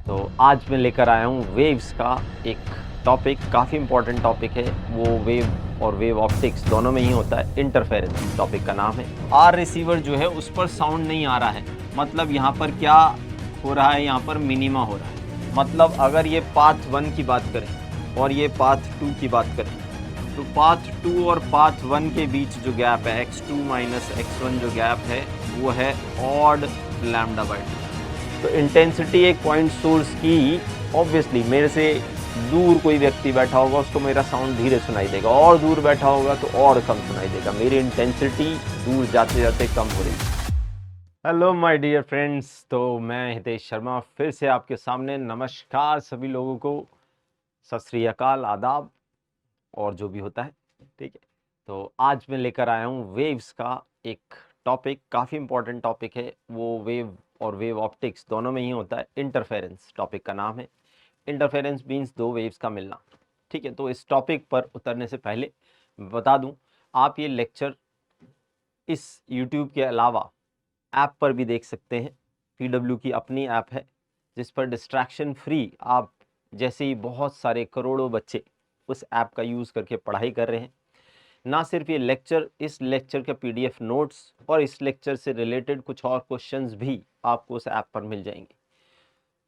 तो आज मैं लेकर आया हूँ वेव्स का एक टॉपिक, काफ़ी इम्पोर्टेंट टॉपिक है। वो वेव और वेव ऑप्टिक्स दोनों में ही होता है। इंटरफेरेंस टॉपिक का नाम है। आर रिसीवर जो है उस पर साउंड नहीं आ रहा है, मतलब यहाँ पर क्या हो रहा है, यहाँ पर मिनिमा हो रहा है। मतलब अगर ये पाथ 1 की बात करें और ये पाथ 2 की बात करें, तो पाथ 2 और पाथ 1 के बीच जो गैप है x2 माइनस x1 जो गैप है वो है ऑड लैम्डा बाई 2। तो इंटेंसिटी एक पॉइंट सोर्स की, ऑब्वियसली मेरे से दूर कोई व्यक्ति बैठा होगा उसको मेरा साउंड धीरे सुनाई देगा, और दूर बैठा होगा तो और कम सुनाई देगा। मेरी इंटेंसिटी दूर जाते जाते कम हो रही है। हेलो माय डियर फ्रेंड्स, तो मैं हितेश शर्मा फिर से आपके सामने। नमस्कार सभी लोगों को, सत श्री अकाल, आदाब और जो भी होता है, ठीक है। तो आज मैं लेकर आया हूँ वेव्स का एक टॉपिक, काफ़ी इंपॉर्टेंट टॉपिक है। वो वेव और वेव ऑप्टिक्स दोनों में ही होता है। इंटरफेरेंस टॉपिक का नाम है। इंटरफेरेंस मीन्स दो वेव्स का मिलना, ठीक है। तो इस टॉपिक पर उतरने से पहले बता दूं, आप ये लेक्चर इस YouTube के अलावा ऐप पर भी देख सकते हैं। PW की अपनी ऐप है जिस पर डिस्ट्रैक्शन फ्री आप जैसे ही बहुत सारे करोड़ों बच्चे उस ऐप का यूज़ करके पढ़ाई कर रहे हैं। ना सिर्फ ये लेक्चर, इस लेक्चर का PDF नोट्स और इस लेक्चर से रिलेटेड कुछ और क्वेश्चंस भी आपको उस ऐप पर मिल जाएंगे।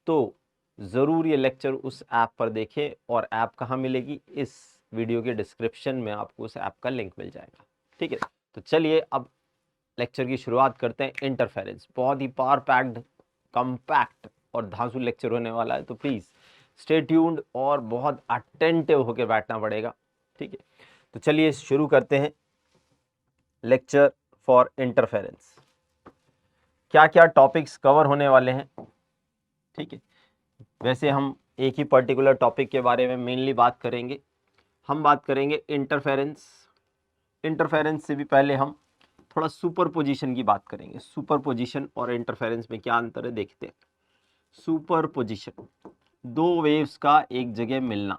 तो ज़रूर ये लेक्चर उस ऐप पर देखें। और ऐप कहाँ मिलेगी? इस वीडियो के डिस्क्रिप्शन में आपको उस ऐप का लिंक मिल जाएगा, ठीक है। तो चलिए अब लेक्चर की शुरुआत करते हैं। इंटरफेरेंस बहुत ही पावर पैक्ड, कम्पैक्ट और धांसू लेक्चर होने वाला है, तो प्लीज़ स्टे ट्यून्ड और बहुत अटेंटिव होकर बैठना पड़ेगा, ठीक है। तो चलिए शुरू करते हैं लेक्चर फॉर इंटरफेरेंस। क्या क्या टॉपिक्स कवर होने वाले हैं, ठीक है। वैसे हम एक ही पर्टिकुलर टॉपिक के बारे में मेनली बात करेंगे। हम बात करेंगे इंटरफेरेंस। इंटरफेरेंस से भी पहले हम थोड़ा सुपरपोजिशन की बात करेंगे। सुपरपोजिशन और इंटरफेरेंस में क्या अंतर है देखते हैं। सुपरपोजिशन, दो वेव्स का एक जगह मिलना,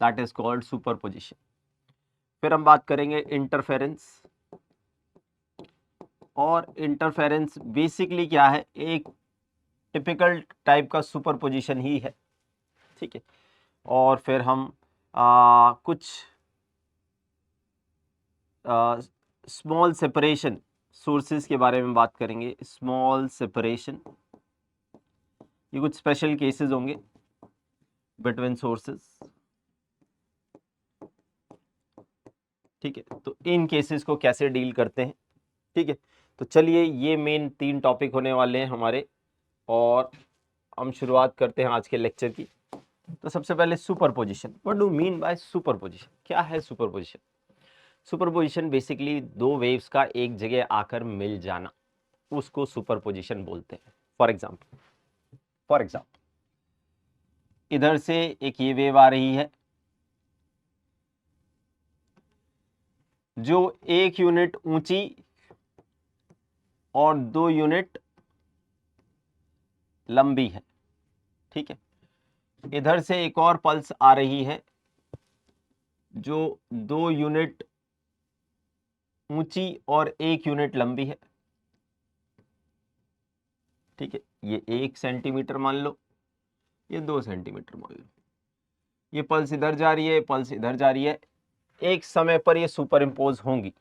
दैट इज कॉल्ड सुपरपोजिशन। फिर हम बात करेंगे इंटरफेरेंस। और इंटरफेरेंस बेसिकली क्या है? एक टिपिकल टाइप का सुपरपोजिशन ही है, ठीक है। और फिर हम कुछ स्मॉल सेपरेशन सोर्सेज के बारे में बात करेंगे। स्मॉल सेपरेशन, ये कुछ स्पेशल केसेस होंगे बिटवीन सोर्सेज, ठीक है। तो इन केसेस को कैसे डील करते हैं, ठीक है। तो चलिए, ये मेन 3 टॉपिक होने वाले हैं हमारे, और हम शुरुआत करते हैं आज के लेक्चर की। तो सबसे पहले superposition. What do mean by superposition? क्या है सुपरपोजिशन? सुपरपोजिशन बेसिकली दो वेव्स का एक जगह आकर मिल जाना, उसको सुपरपोजिशन बोलते हैं। फॉर एग्जाम्पल इधर से एक ये वेव आ रही है जो 1 यूनिट ऊंची और 2 यूनिट लंबी है, ठीक है। इधर से एक और पल्स आ रही है जो 2 यूनिट ऊंची और 1 यूनिट लंबी है, ठीक है। ये 1 सेंटीमीटर मान लो, ये 2 सेंटीमीटर मान लो। ये पल्स इधर जा रही है, पल्स इधर जा रही है। एक समय पर ये सुपर इम्पोज होंगी,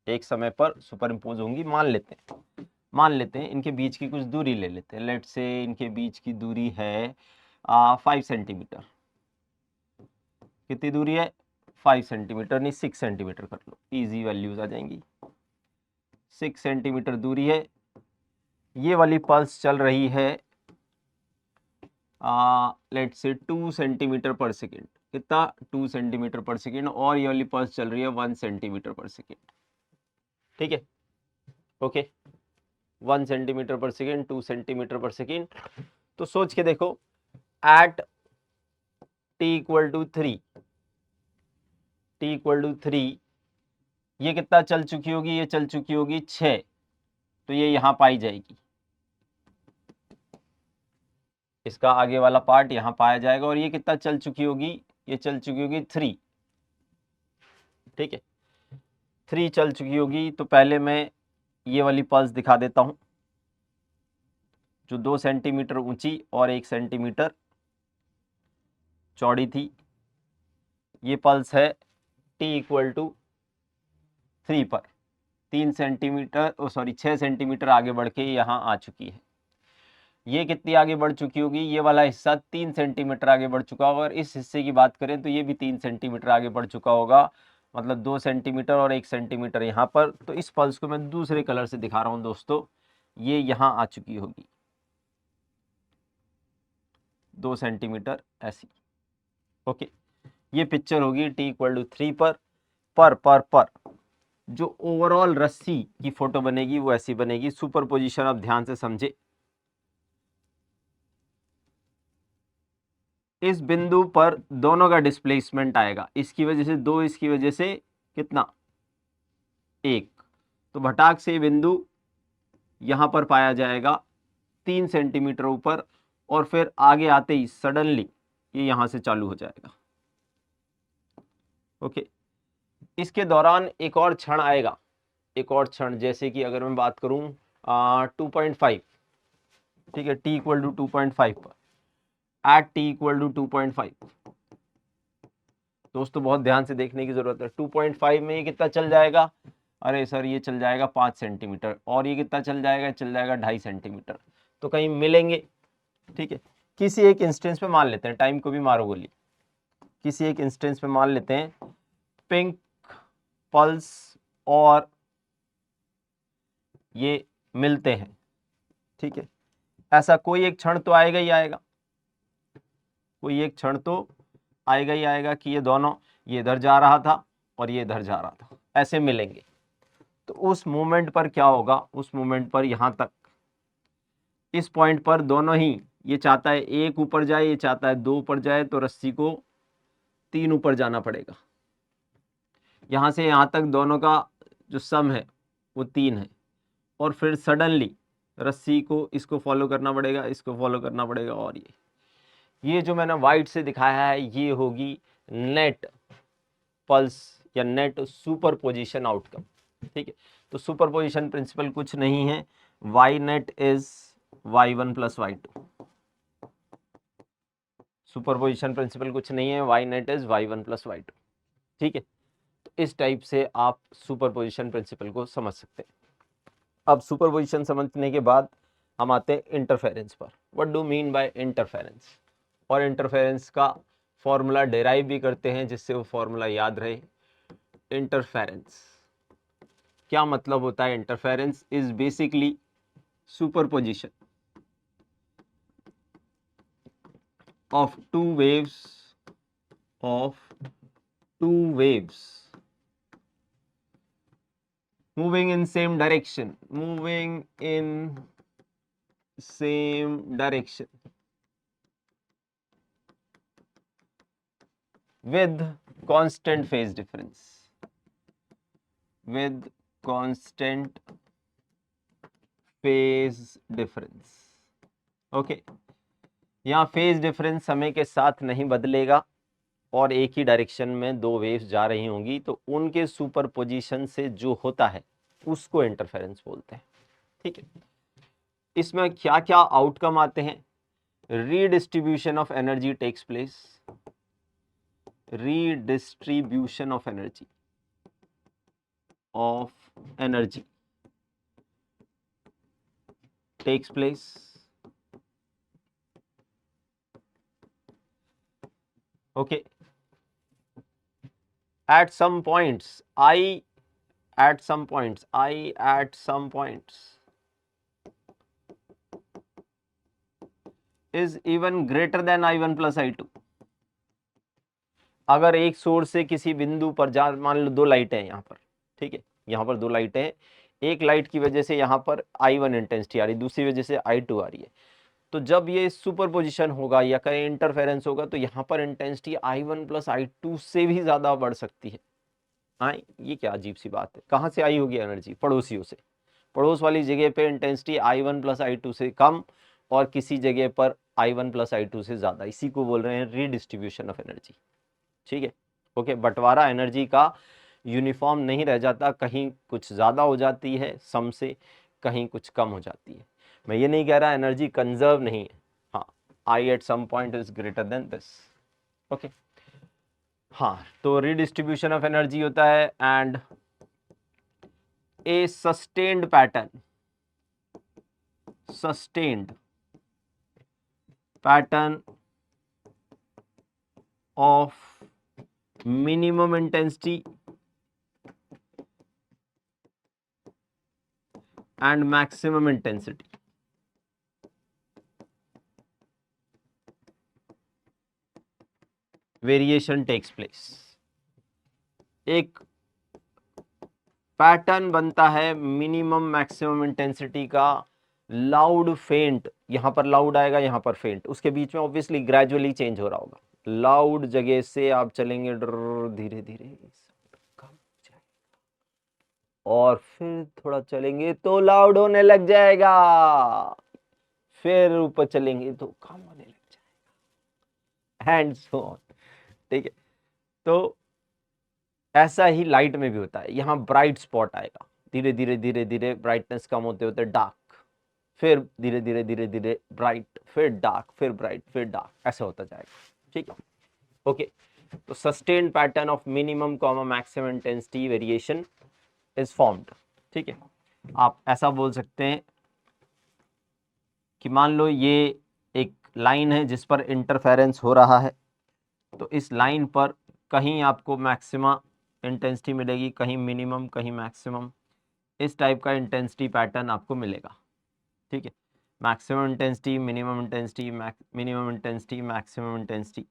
एक समय पर सुपर इम्पोज होंगी। मान लेते हैं इनके बीच की कुछ दूरी ले लेते हैं। लेट से इनके बीच की दूरी है 5 सेंटीमीटर। कितनी दूरी है? 5 सेंटीमीटर, नहीं 6 सेंटीमीटर कर लो, इजी वैल्यूज आ जाएंगी। 6 सेंटीमीटर दूरी है। ये वाली पल्स चल रही है लेट से 2 सेंटीमीटर पर सेकेंड। कितना? 2 सेंटीमीटर पर सेकेंड। और ये वाली पल्स चल रही है 1 सेंटीमीटर पर सेकेंड, ठीक है। ओके, 1 सेंटीमीटर पर सेकेंड, 2 सेंटीमीटर पर सेकेंड। तो सोच के देखो, एट t = 3, ये कितना चल चुकी होगी? ये चल चुकी होगी 6, तो ये यहां पाई जाएगी। इसका आगे वाला पार्ट यहां पाया जाएगा। और ये कितना चल चुकी होगी? ये चल चुकी होगी 3, ठीक है। 3 चल चुकी होगी। तो पहले मैं ये वाली पल्स दिखा देता हूं। जो 2 सेंटीमीटर ऊंची और 1 सेंटीमीटर चौड़ी थी। ये पल्स है t इक्वल टू 3 पर 6 सेंटीमीटर आगे बढ़ के यहाँ आ चुकी है। ये कितनी आगे बढ़ चुकी होगी? ये वाला हिस्सा 3 सेंटीमीटर आगे बढ़ चुका होगा, और इस हिस्से की बात करें तो ये भी 3 सेंटीमीटर आगे बढ़ चुका होगा, मतलब 2 सेंटीमीटर और 1 सेंटीमीटर यहाँ पर। तो इस पल्स को मैं दूसरे कलर से दिखा रहा हूँ दोस्तों, ये यहाँ आ चुकी होगी 2 सेंटीमीटर ऐसी। ओके, ये पिक्चर होगी t इक्वल टू 3 पर जो ओवरऑल रस्सी की फोटो बनेगी वो ऐसी बनेगी। सुपरपोजिशन आप ध्यान से समझे। इस बिंदु पर दोनों का डिस्प्लेसमेंट आएगा, इसकी वजह से 2, इसकी वजह से कितना 1। तो भटाक से बिंदु यहां पर पाया जाएगा 3 सेंटीमीटर ऊपर, और फिर आगे आते ही सडनली ये यहां से चालू हो जाएगा। ओके, इसके दौरान एक और क्षण आएगा, एक और क्षण, जैसे कि अगर मैं बात करूं 2.5, ठीक है, t इक्वल टू 2.5 पर, एट t इक्वल टू 2.5। दोस्तों बहुत ध्यान से देखने की जरूरत है। 2.5 में ये कितना चल जाएगा? अरे सर ये चल जाएगा 5 सेंटीमीटर, और ये कितना चल जाएगा? चल जाएगा 2.5 सेंटीमीटर। तो कहीं मिलेंगे, ठीक है। किसी एक इंस्टेंस पे मान लेते हैं, टाइम को भी मारो गोली, किसी एक इंस्टेंस पे मान लेते हैं पिंक पल्स और ये मिलते हैं, ठीक है। ऐसा कोई एक क्षण तो आएगा ही आएगा, कोई एक क्षण तो आएगा ही आएगा कि ये दोनों, ये इधर जा रहा था और ये इधर जा रहा था, ऐसे मिलेंगे। तो उस मोमेंट पर क्या होगा? उस मोमेंट पर यहां तक, इस पॉइंट पर दोनों ही, ये चाहता है 1 ऊपर जाए, ये चाहता है 2 ऊपर जाए, तो रस्सी को 3 ऊपर जाना पड़ेगा। यहां से यहां तक दोनों का जो सम है वो 3 है, और फिर सडनली रस्सी को इसको फॉलो करना पड़ेगा, इसको फॉलो करना पड़ेगा, और ये जो मैंने व्हाइट से दिखाया है ये होगी नेट पल्स या नेट सुपरपोजिशन आउटकम, ठीक है। तो सुपरपोजिशन प्रिंसिपल कुछ नहीं है, y net is y1 plus y2। Superposition principle कुछ नहीं है, y net is y1 plus y2, ठीक है। तो इस टाइप से आप सुपरपोजिशन प्रिंसिपल को समझ सकते हैं। अब सुपरपोजिशन समझने के बाद हम आते हैं इंटरफेरेंस पर। What do mean by interference? और इंटरफेरेंस का फॉर्मूला डेराइव भी करते हैं, जिससे वो फॉर्मूला याद रहे। इंटरफेरेंस क्या मतलब होता है? Interference is basically superposition of two waves moving in same direction with constant phase difference, okay. यहाँ फेज डिफरेंस समय के साथ नहीं बदलेगा और एक ही डायरेक्शन में 2 वेव्स जा रही होंगी, तो उनके सुपरपोजिशन से जो होता है उसको इंटरफेरेंस बोलते हैं, ठीक है। इसमें क्या क्या आउटकम आते हैं? Redistribution of energy takes place, redistribution of energy takes place, okay, at some points is even greater than I1 plus I2। अगर एक सोर्स से किसी बिंदु पर मान लो 2 लाइटें हैं यहाँ पर, ठीक है, यहाँ पर 2 लाइटें हैं, एक लाइट की वजह से यहाँ पर I1 इंटेंसिटी आ रही, दूसरी वजह से I2 आ रही है। तो जब ये सुपरपोजिशन होगा या कहीं इंटरफेरेंस होगा तो यहाँ पर इंटेंसिटी I1 प्लस I2 से भी ज्यादा बढ़ सकती है। हाँ, ये क्या अजीब सी बात है। कहाँ से आई होगी एनर्जी? पड़ोसियों से। पड़ोस वाली जगह पे इंटेंसिटी I1 प्लस I2 से कम और किसी जगह पर I1 प्लस I2 से ज्यादा, इसी को बोल रहे हैं रीडिस्ट्रीब्यूशन ऑफ एनर्जी, ठीक है। ओके, बंटवारा एनर्जी का यूनिफॉर्म नहीं रह जाता, कहीं कुछ ज्यादा हो जाती है सम से, कहीं कुछ कम हो जाती है। मैं ये नहीं कह रहा एनर्जी कंजर्व नहीं है, हाँ, I at some point is greater than this. Okay, हाँ, तो रीडिस्ट्रीब्यूशन ऑफ एनर्जी होता है and a sustained pattern, sustained pattern of minimum intensity and maximum intensity, variation takes place। एक पैटर्न बनता है मिनिमम मैक्सिमम इंटेंसिटी का, loud faint, यहां पर लाउड आएगा, यहां पर फेंट, उसके बीच में ऑब्वियसली ग्रेजुअली चेंज हो रहा होगा। लाउड जगह से आप चलेंगे धीरे धीरे और फिर थोड़ा चलेंगे तो लाउड होने लग जाएगा, फिर ऊपर चलेंगे तो कम होने लग जाएगा, एंड सो ऑन। ठीक है, तो ऐसा ही लाइट में भी होता है, यहाँ ब्राइट स्पॉट आएगा, धीरे धीरे धीरे धीरे ब्राइटनेस कम होते होते डार्क, फिर धीरे धीरे धीरे धीरे ब्राइट, फिर डार्क, फिर ब्राइट, फिर डार्क, ऐसा होता जाएगा। ठीक है, ओके। तो sustained pattern of minimum comma maximum intensity variation is formed. ठीक है, आप ऐसा बोल सकते हैं कि मान लो ये एक लाइन है जिस पर इंटरफेरेंस हो रहा है, तो इस लाइन पर कहीं आपको मैक्सिमा इंटेंसिटी मिलेगी, कहीं मिनिमम, कहीं मैक्सिमम, इस टाइप का इंटेंसिटी पैटर्न आपको मिलेगा। ठीक है, maximum intensity, minimum intensity, minimum intensity, maximum intensity.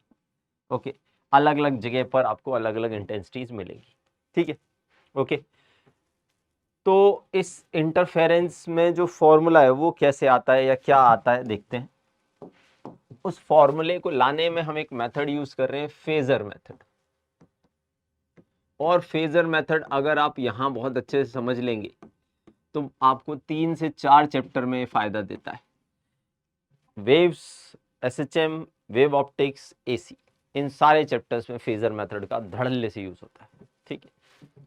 Okay, अलग अलग जगह पर आपको अलग अलग इंटेंसिटीज मिलेगी। ठीक है, ओके। तो इस इंटरफेरेंस में जो फॉर्मूला है वो कैसे आता है या क्या आता है देखते हैं। उस फॉर्मूले को लाने में हम एक मेथड यूज कर रहे हैं, फेजर मेथड। और फेजर मेथड अगर आप यहां बहुत अच्छे से समझ लेंगे तो आपको 3 से 4 चैप्टर में फायदा देता है। Waves, SHM, wave optics, AC, इन सारे चैप्टर्स में फेजर मेथड का धड़ल्ले से यूज होता है। ठीक है,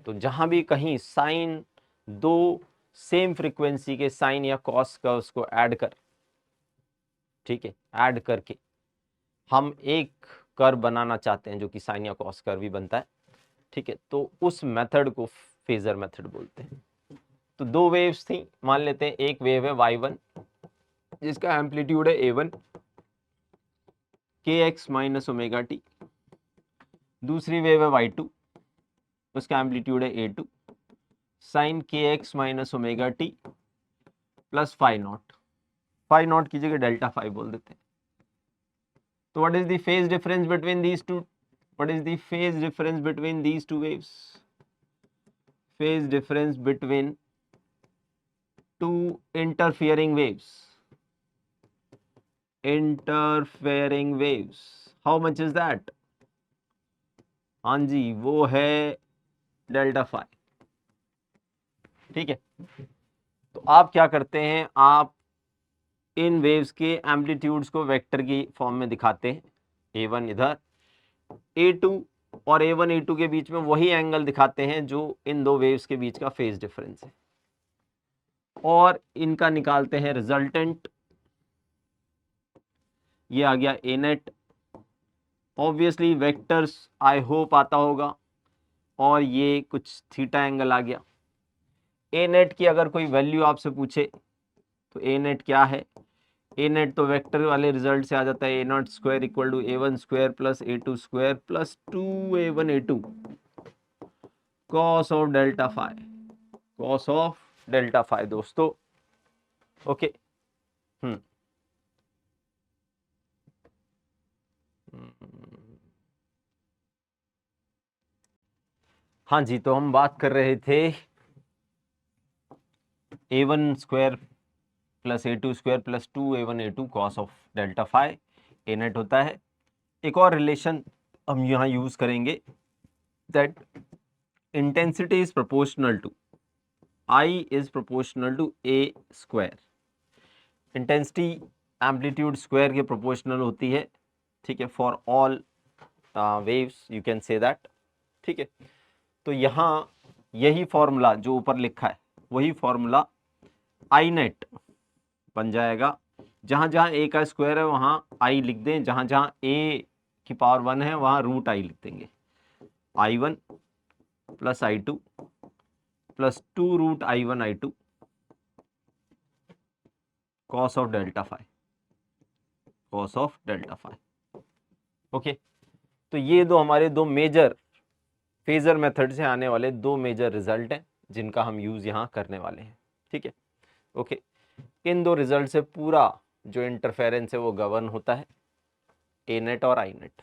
तो जहां भी कहीं साइन, दो सेम फ्रीक्वेंसी के साइन या कॉस कर्व्स को ऐड कर, ठीक है, ऐड करके हम एक कर्व बनाना चाहते हैं जो कि साइन या कॉस कर्व भी बनता है। ठीक है, तो उस मेथड को फेजर मेथड बोलते हैं। तो दो वेव्स थी, मान लेते हैं एक वेव है y1 जिसका एम्पलीट्यूड है a1 kx minus omega T, दूसरी वेव है y2 उसका एम्पलीट्यूड है a2 sine kx minus omega T plus phi naught, phi naught की जगह डेल्टा फाई बोल देते हैं। तो what is the phase difference between these two, what is the phase difference between these two waves? Phase difference between two interfering waves, interfering waves, how much is that? हाँ जी, वो है delta phi. ठीक है, तो आप क्या करते हैं, आप इन वेव्स के एम्पलीट्यूड्स को वेक्टर की फॉर्म में दिखाते हैं, a1 इधर, a2 और a1 a2 के बीच में वही एंगल दिखाते हैं जो इन दो वेव्स के बीच का फेज डिफरेंस है, और इनका निकालते हैं रिजल्टेंट। ये आ गया A net, obviously vectors I hope आता होगा, और ये कुछ थीटा एंगल आ गया। ए नेट की अगर कोई वैल्यू आपसे पूछे तो ए नेट क्या है? ए नेट तो वेक्टर वाले रिजल्ट से आ जाता है, A naught square equal to a1 square plus a2 square plus 2a1 a2 cos of delta phi, cos of delta phi दोस्तों। ओके, हाँ जी, तो हम बात कर रहे थे a1 square plus a2 square plus 2a1 a2 cos of delta phi, A net होता है। एक और रिलेशन हम यहाँ यूज करेंगे, that intensity is proportional to I is proportional to a square. Intensity amplitude square के प्रोपोर्शनल होती है, ठीक है, for all waves you can say that. ठीक है, तो यहाँ यही फॉर्मूला जो ऊपर लिखा है वही फॉर्मूला I नेट बन जाएगा। जहाँ जहाँ ए का स्क्वायर है वहाँ आई लिख दें, जहाँ जहाँ ए की पावर 1 है वहाँ रूट आई लिख देंगे। I1 plus I2 plus 2 root I1 I2 cos of delta phi, cos of delta phi. Okay, तो ये दो हमारे दो मेजर फेजर मेथड से आने वाले दो मेजर रिजल्ट हैं जिनका हम यूज यहाँ करने वाले हैं। ठीक है, ओके। इन दो रिजल्ट से पूरा जो इंटरफेरेंस है वो गवर्न होता है, ए नेट और आई नेट।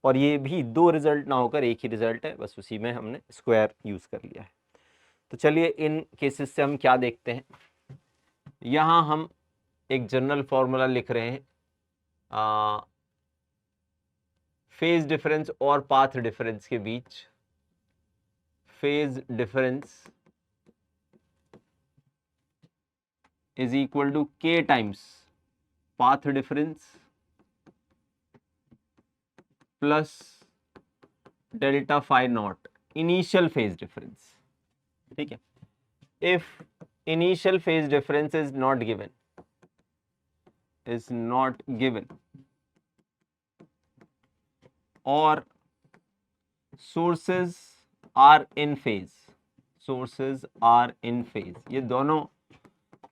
और ये भी दो रिजल्ट ना होकर एक ही रिजल्ट है, बस उसी में हमने स्क्वायर यूज कर लिया है। तो चलिए इन केसेस से हम क्या देखते हैं। यहाँ हम एक जनरल फॉर्मूला लिख रहे हैं, फेज डिफरेंस और पाथ डिफरेंस के बीच। Phase difference is equal to k times path difference plus delta phi naught initial phase difference. ठीक है, if initial phase difference is not given और sources are in phase, sources are in phase, ये दोनों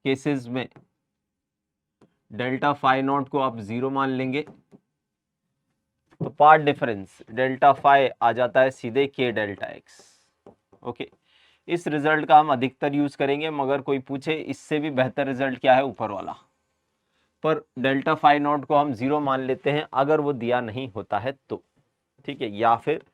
cases में delta phi not को आप 0 मान लेंगे तो पार्ट डिफरेंस डेल्टा फाई आ जाता है सीधे के डेल्टा एक्स। ओके, इस रिजल्ट का हम अधिकतर यूज करेंगे, मगर कोई पूछे इससे भी बेहतर रिजल्ट क्या है ऊपर वाला, पर डेल्टा फाई नॉट को हम 0 मान लेते हैं अगर वो दिया नहीं होता है तो। ठीक है, या फिर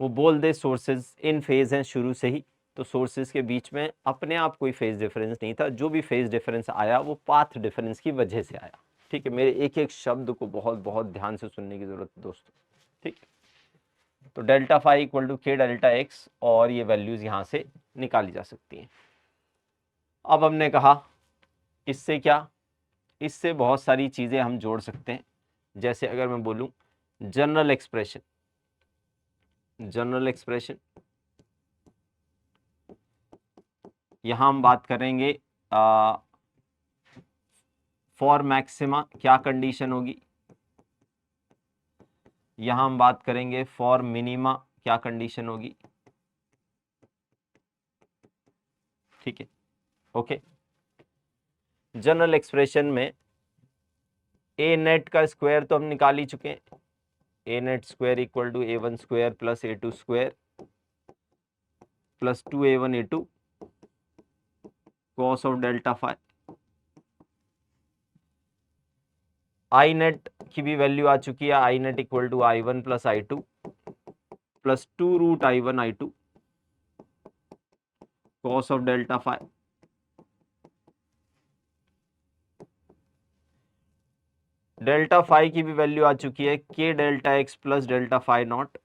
वो बोल दे सोर्सेज इन फेज हैं शुरू से ही, तो सोर्सेज के बीच में अपने आप कोई फेज डिफरेंस नहीं था, जो भी फेज डिफरेंस आया वो पाथ डिफरेंस की वजह से आया। ठीक है, मेरे एक एक शब्द को बहुत बहुत ध्यान से सुनने की जरूरत है दोस्तों। ठीक, तो डेल्टा फाई इक्वल टू के डेल्टा एक्स, और ये वैल्यूज यहां से निकाली जा सकती हैं। अब हमने कहा इससे क्या, इससे बहुत सारी चीजें हम जोड़ सकते हैं। जैसे अगर मैं बोलूं जनरल एक्सप्रेशन, जनरल एक्सप्रेशन यहां हम बात करेंगे फॉर मैक्सिमा क्या कंडीशन होगी, यहां हम बात करेंगे फॉर मिनिमा क्या कंडीशन होगी। ठीक है, ओके। जनरल एक्सप्रेशन में ए नेट का स्क्वायर तो हम निकाल ही चुके हैं, A net square equal to A1 square plus A2 square plus 2A1 A2 cos of delta phi. I net की भी वैल्यू आ चुकी है, I net equal to I1 plus I2 plus 2 root I1 I2 cos of delta phi. Delta phi की भी value आ चुकी है, k delta x plus delta phi naught,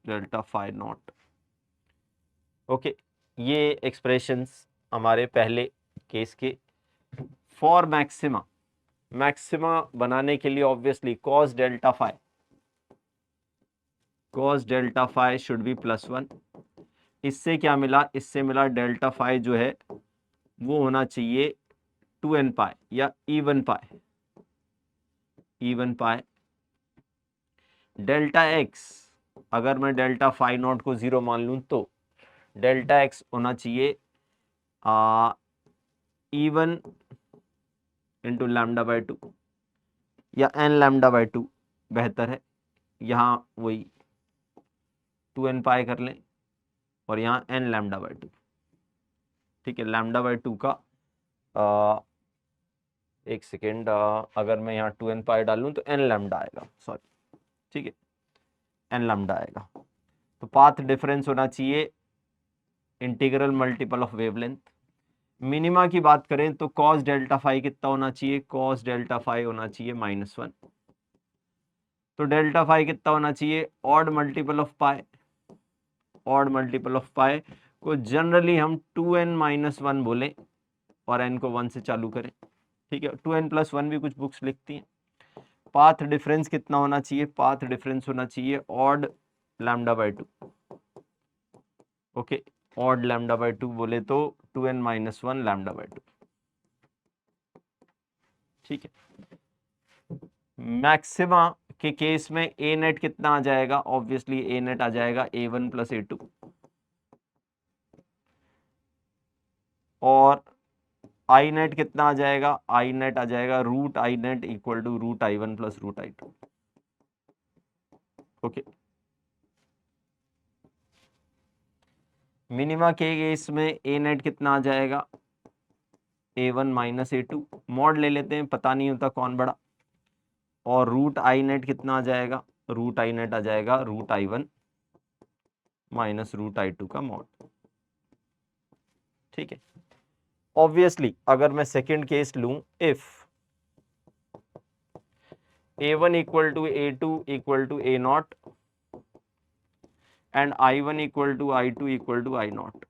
delta phi naught. Okay, ये एक्सप्रेशंस हमारे पहले केस के। For maxima, maxima बनाने के लिए obviously cos delta phi, cos delta phi should be +1। इससे क्या मिला, इससे मिला डेल्टा फाई जो है वो होना चाहिए 2n पाई या इवन पाई, इवन पाई। डेल्टा एक्स, अगर मैं डेल्टा फाई नॉट को 0 मान लूं तो डेल्टा एक्स होना चाहिए इवन इंटू लैम्डा बाई 2 या n लैम्डा बाई 2 बेहतर है। यहाँ वही 2n पाई कर लें और यहाँ n लैम्डा बाई 2। ठीक है, लैम्डा बाई 2 का एक सेकेंड, अगर मैं यहाँ 2n पाई डालूं तो n लैम्डा आएगा, सॉरी। ठीक है, n लैम्डा आएगा। तो पाथ डिफरेंस होना चाहिए integral multiple of wavelength. Minima की बात करें तो कॉस डेल्टा फाई कितना होना चाहिए, कॉस डेल्टा फाई होना चाहिए -1। तो डेल्टा फाई कितना होना चाहिए, odd multiple of pi, odd multiple of pi को जनरली हम 2n - 1 बोलें और n को 1 से चालू करें। ठीक है, 2n + 1 भी कुछ बुक्स लिखती हैं। पाथ डिफरेंस कितना होना चाहिए, पाथ डिफरेंस होना चाहिए odd lambda by 2। Okay, odd lambda by 2 बोले तो 2n-1 लैम्डा बाय 2। ठीक है, मैक्सिमा के केस में ए नेट कितना आ जाएगा? ऑब्वियसली ए नेट आ जाएगा a1 प्लस a2, और आई नेट कितना आ जाएगा? आई नेट आ जाएगा root I net equal to root i1 plus root i2। Okay, minima के केस में ए नेट कितना आ जाएगा? a1 माइनस a2, मॉड ले लेते हैं, पता नहीं होता कौन बड़ा, और रूट आई नेट कितना आ जाएगा? रूट आई नेट आ जाएगा root i1 minus root i2 का मॉड। ठीक है, ऑब्वियसली अगर मैं सेकेंड केस लूं, if a1 equal to a2 equal to a naught and i1 equal to i2 equal to i naught,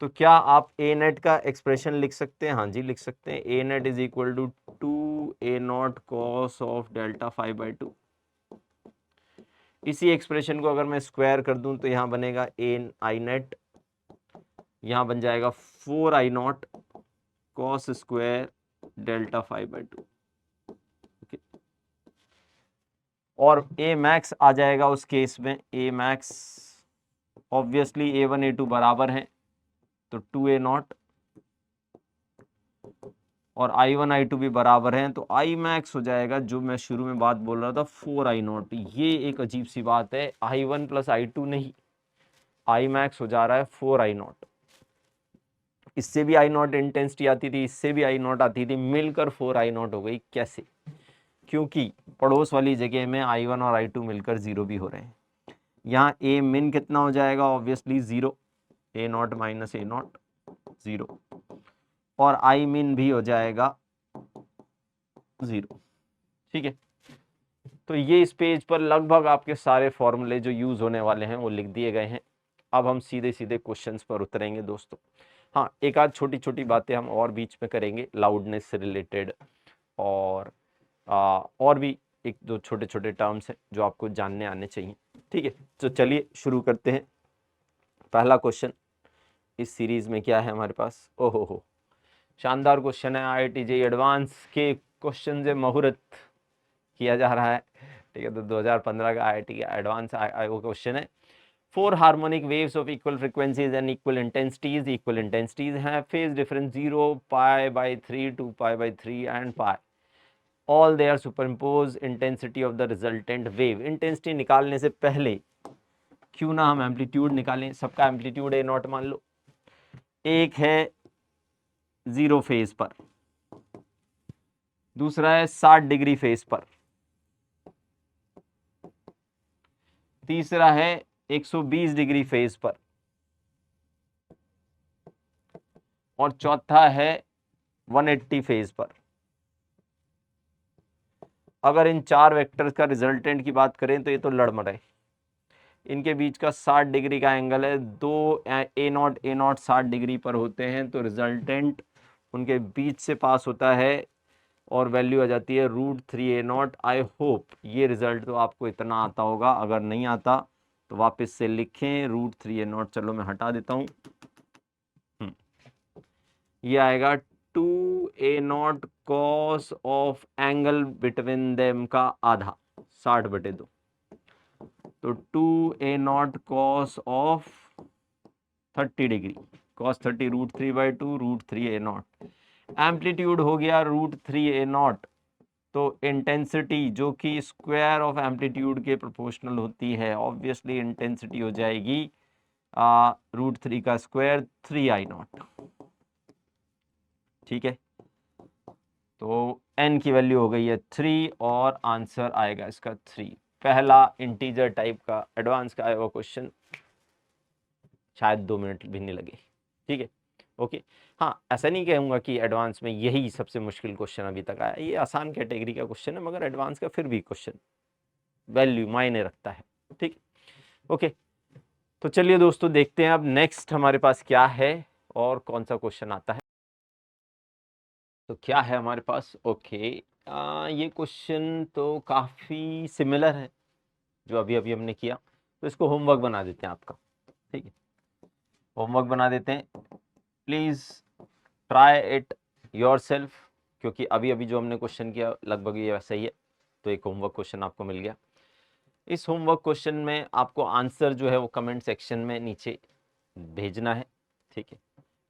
तो क्या आप ए नेट का एक्सप्रेशन लिख सकते हैं? हाँ जी, लिख सकते हैं। A net is equal to 2a0 cos of delta 5/2। इसी एक्सप्रेशन को अगर मैं स्क्वायर कर दूं तो यहां बनेगा ए आई नेट, यहां बन जाएगा 4i0 cos square delta 5/2। Okay, और ए मैक्स आ जाएगा उस केस में, ए मैक्स ऑब्वियसली a1 a2 बराबर हैं, तो 2a0, और i1 i2 भी बराबर हैं, तो i मैक्स हो जाएगा, जो मैं शुरू में बात बोल रहा था, 4i0। ये एक अजीब सी बात है, i1 प्लस i2 नहीं, i मैक्स हो जा रहा है 4i0। इससे भी i0 इंटेंसिटी आती थी, इससे भी i0 आती थी, मिलकर 4i0 हो गई। कैसे? क्योंकि पड़ोस वाली जगह में i1 और i2 मिलकर 0 भी हो रहे हैं। यहाँ a मिन कितना हो जाएगा? ऑब्वियसली 0, a0 माइनस a0 0, और आई मिन भी हो जाएगा 0। ठीक है, तो ये इस पेज पर लगभग आपके सारे फॉर्मूले जो यूज होने वाले हैं वो लिख दिए गए हैं। अब हम सीधे सीधे क्वेश्चंस पर उतरेंगे दोस्तों। हाँ, एक आध छोटी छोटी बातें हम और बीच में करेंगे, लाउडनेस से रिलेटेड, और भी एक दो छोटे छोटे टर्म्स हैं जो आपको जानने आने चाहिए। ठीक है, तो चलिए शुरू करते हैं। पहला क्वेश्चन इस सीरीज में क्या है हमारे पास? ओहो हो, शानदार क्वेश्चन है, IIT JEE एडवांस के क्वेश्चन से मुहूर्त किया जा रहा है। ठीक है, तो 2015 का IIT का एडवांस क्वेश्चन है। 4 harmonic waves of equal frequencies and equal intensities हैं, phase difference 0, π/3 to π/3 and π, all they are superimpose intensity of the resultant wave. Intensity निकालने से पहले क्यों ना हम एम्पलीट्यूड निकालें। सबका एम्पलीट्यूड a0 मान लो, एक है 0 फेज पर, दूसरा है 60 डिग्री फेज पर, तीसरा है 120 डिग्री फेज पर, और चौथा है 180 फेज पर। अगर इन चार वेक्टर्स का रिजल्टेंट की बात करें तो ये तो लड़ मरे। इनके बीच का 60 डिग्री का एंगल है, दो a0 60 डिग्री पर होते हैं, तो रिजल्टेंट उनके बीच से पास होता है और वैल्यू आ जाती है √3a0। आई होप ये रिजल्ट तो आपको इतना आता होगा, अगर नहीं आता तो वापस से लिखें √3a0। चलो मैं हटा देता हूँ, ये आएगा 2a0 cos of angle between them का आधा, 60/2, तो 2a0 cos of 30 degree, cos 30 √3/2 √3a0। Amplitude हो गया √3a0, तो इंटेंसिटी जो कि स्क्वायर ऑफ एम्पलीट्यूड के प्रोपोर्शनल होती है, ऑब्वियसली इंटेंसिटी हो जाएगी √3 का स्क्वायर 3i0। ठीक है, तो n की वैल्यू हो गई है 3 और आंसर आएगा इसका 3। पहला इंटीजर टाइप का एडवांस का आया हुआ क्वेश्चन, शायद 2 मिनट भी नहीं लगे। ठीक है, ओके। हाँ, ऐसा नहीं कहूँगा कि एडवांस में यही सबसे मुश्किल क्वेश्चन अभी तक आया, ये आसान कैटेगरी का क्वेश्चन है, मगर एडवांस का फिर भी क्वेश्चन वैल्यू मायने रखता है। ठीक, ओके। तो चलिए दोस्तों देखते हैं अब नेक्स्ट हमारे पास क्या है और कौन सा क्वेश्चन आता है। तो क्या है हमारे पास? ओके, ये क्वेश्चन तो काफ़ी सिमिलर है जो अभी अभी हमने किया, तो इसको होमवर्क बना देते हैं आपका। ठीक है, होमवर्क बना देते हैं, प्लीज़ ट्राई इट योरसेल्फ, क्योंकि अभी अभी जो हमने क्वेश्चन किया लगभग ये वैसा ही है। तो एक होमवर्क क्वेश्चन आपको मिल गया। इस होमवर्क क्वेश्चन में आपको आंसर जो है वो कमेंट सेक्शन में नीचे भेजना है, ठीक है,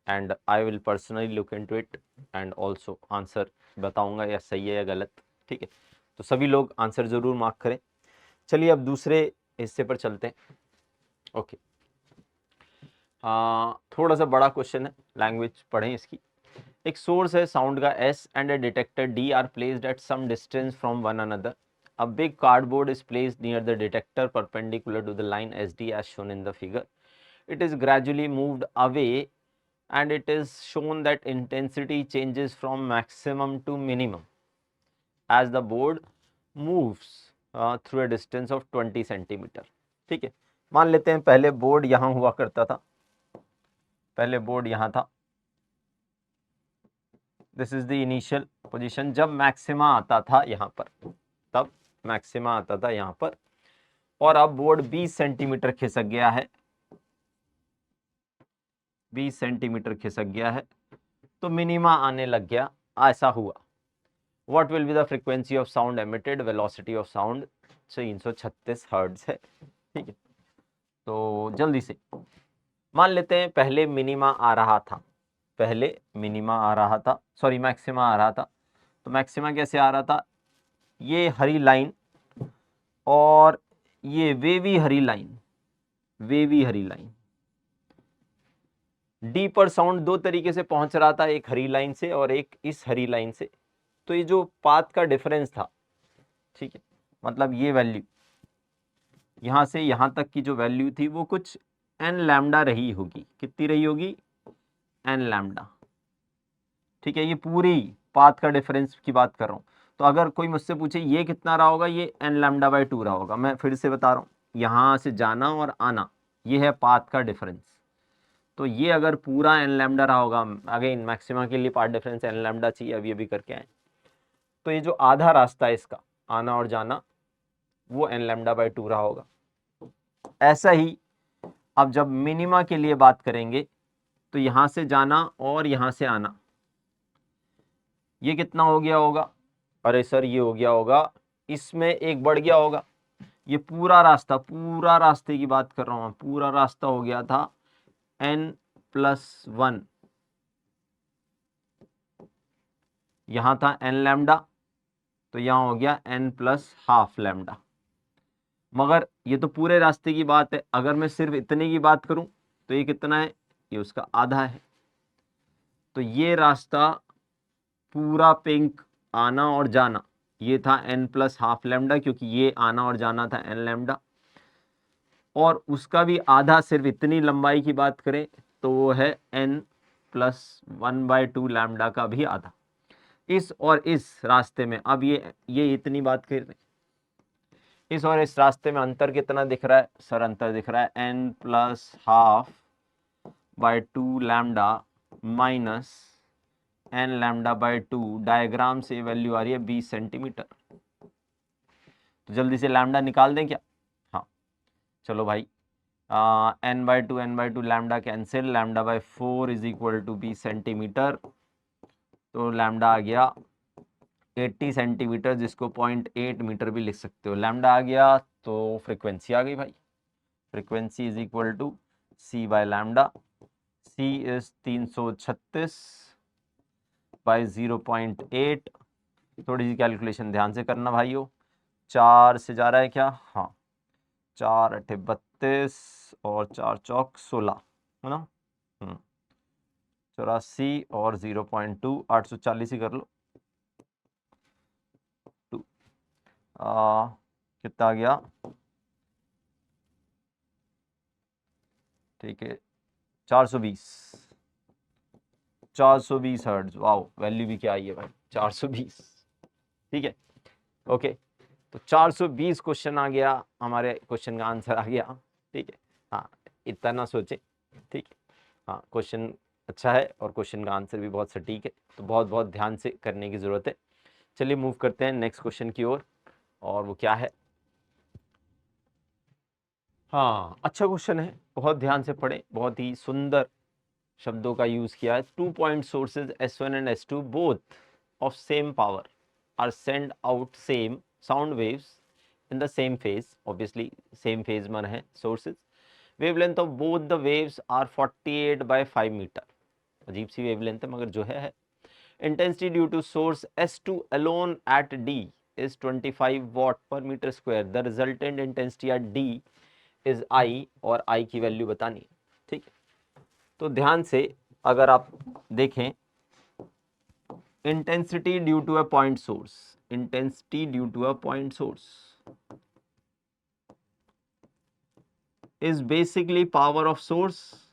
and I will personally look into it and also answer बताऊंगा या सही है या गलत, ठीक है। तो सभी लोग आंसर ज़रूर मार्क करें। चलिए अब दूसरे हिस्से पर चलते हैं। ओके, थोड़ा सा बड़ा क्वेश्चन है, लैंग्वेज पढ़ें इसकी। एक सोर्स है साउंड का S and a detector D are placed at some distance from one another. A big cardboard is placed near the detector perpendicular to the line SD as shown in the figure. It is gradually moved away and it is shown that intensity changes from maximum to minimum as the board moves through a distance of 20 centimeter. ठीक है, मान लेते हैं पहले board यहाँ हुआ करता था, पहले बोर्ड यहाँ था, this is the initial position जब मैक्सिमा आता था यहाँ पर, तब मैक्सिमा आता था यहाँ पर, और अब बोर्ड 20 सेंटीमीटर खिसक गया है, 20 सेंटीमीटर खिसक गया है, तो मिनिमा आने लग गया, ऐसा हुआ। What will be the frequency of sound emitted, velocity of sound 336 hertz है, ठीक है। तो जल्दी से मान लेते हैं पहले मिनिमा आ रहा था, पहले मिनिमा आ रहा था, सॉरी मैक्सिमा आ रहा था। तो मैक्सिमा कैसे आ रहा था, ये हरी लाइन और ये वेवी हरी लाइन, वेवी हरी लाइन। डी पर साउंड दो तरीके से पहुंच रहा था, एक हरी लाइन से और एक इस हरी लाइन से। तो ये जो पाथ का डिफरेंस था, ठीक है, मतलब ये वैल्यू यहां से यहां तक की जो वैल्यू थी वो कुछ एन लैम्डा रही होगी, कितनी रही होगी, एन लैम्डा, ठीक है। ये पूरी पाथ का डिफरेंस की बात कर रहा हूं। तो अगर कोई मुझसे पूछे ये कितना रहा होगा, ये एन लैम्डा बाई 2 रहा होगा। मैं फिर से बता रहा हूँ, यहाँ से जाना और आना ये है पाथ का डिफरेंस। तो ये अगर पूरा एन लैम्डा रहा होगा, अगेन मैक्सिमा के लिए पाथ डिफरेंस एन लैम्डा चाहिए, अभी अभी करके आए, तो ये जो आधा रास्ता है इसका आना और जाना वो एन लैम्डा बाई 2 रहा होगा। ऐसा ही अब जब मिनिमा के लिए बात करेंगे तो यहाँ से जाना और यहाँ से आना ये कितना हो गया होगा, अरे सर ये हो गया होगा, इसमें एक बढ़ गया होगा, ये पूरा रास्ता, पूरा रास्ते की बात कर रहा हूं, पूरा रास्ता हो गया था n+1, यहां था n लैम्डा, तो यहां हो गया n+½ लैम्डा। मगर ये तो पूरे रास्ते की बात है, अगर मैं सिर्फ इतने की बात करूं तो ये कितना है, ये उसका आधा है। तो ये रास्ता पूरा पिंक आना और जाना ये था n+½ लैम्डा, क्योंकि ये आना और जाना था n लैम्डा, और उसका भी आधा सिर्फ इतनी लंबाई की बात करें तो वो है n+1/2 लैम्डा का भी आधा। इस और इस रास्ते में अब ये इतनी बात कर रहे, इस और इस रास्ते में अंतर कितना दिख रहा है सर, अंतर दिख रहा है n+½ lambda minus n lambda by 2। Diagram से वैल्यू आ रही है 20 सेंटीमीटर। तो जल्दी से लैम्डा निकाल दें क्या, हाँ चलो भाई, n/2 lambda cancel, lambda by 4 is equal to 20 centimetre. तो लैम्डा आ गया 80 सेंटीमीटर, जिसको 0.8 मीटर भी लिख सकते हो। लैम्डा आ गया तो फ्रीक्वेंसी आ गई भाई, frequency is equal to c by lambda. c is 336 by 0.8। थोड़ी सी कैलकुलेशन ध्यान से करना भाइयों, 4 से जा रहा है क्या, हाँ 4 × 8 = 32 और 4 चौक 16 है ना, 84 और 0.2 840 ही कर लो। कितना आ गया, ठीक है 420 हर्ट्ज। वाओ, वैल्यू भी क्या आई है भाई, 420, ठीक है। ओके, तो 420 क्वेश्चन आ गया, हमारे क्वेश्चन का आंसर आ गया, ठीक है। हाँ इतना ना सोचे, ठीक है, हाँ क्वेश्चन अच्छा है और क्वेश्चन का आंसर भी बहुत सटीक है, तो बहुत बहुत ध्यान से करने की ज़रूरत है। चलिए मूव करते हैं नेक्स्ट क्वेश्चन की ओर, और वो क्या है, हाँ, अच्छा क्वेश्चन है, बहुत ध्यान से पढ़ें, बहुत ही सुंदर शब्दों का यूज किया है। 2 point sources S1 and S2 both of same power are send out same sound waves in the same phase, obviously same phase में है sources. Wavelength of both the waves are 48/5 metre, अजीब सी wavelength है मगर जो है। Intensity due to source S2 alone at D is 25 watt per meter square. The resultant intensity at D is I, और I की वैल्यू बतानी, ठीक है। तो ध्यान से अगर आप देखें, intensity due to a point source, intensity due to a point source is basically power of source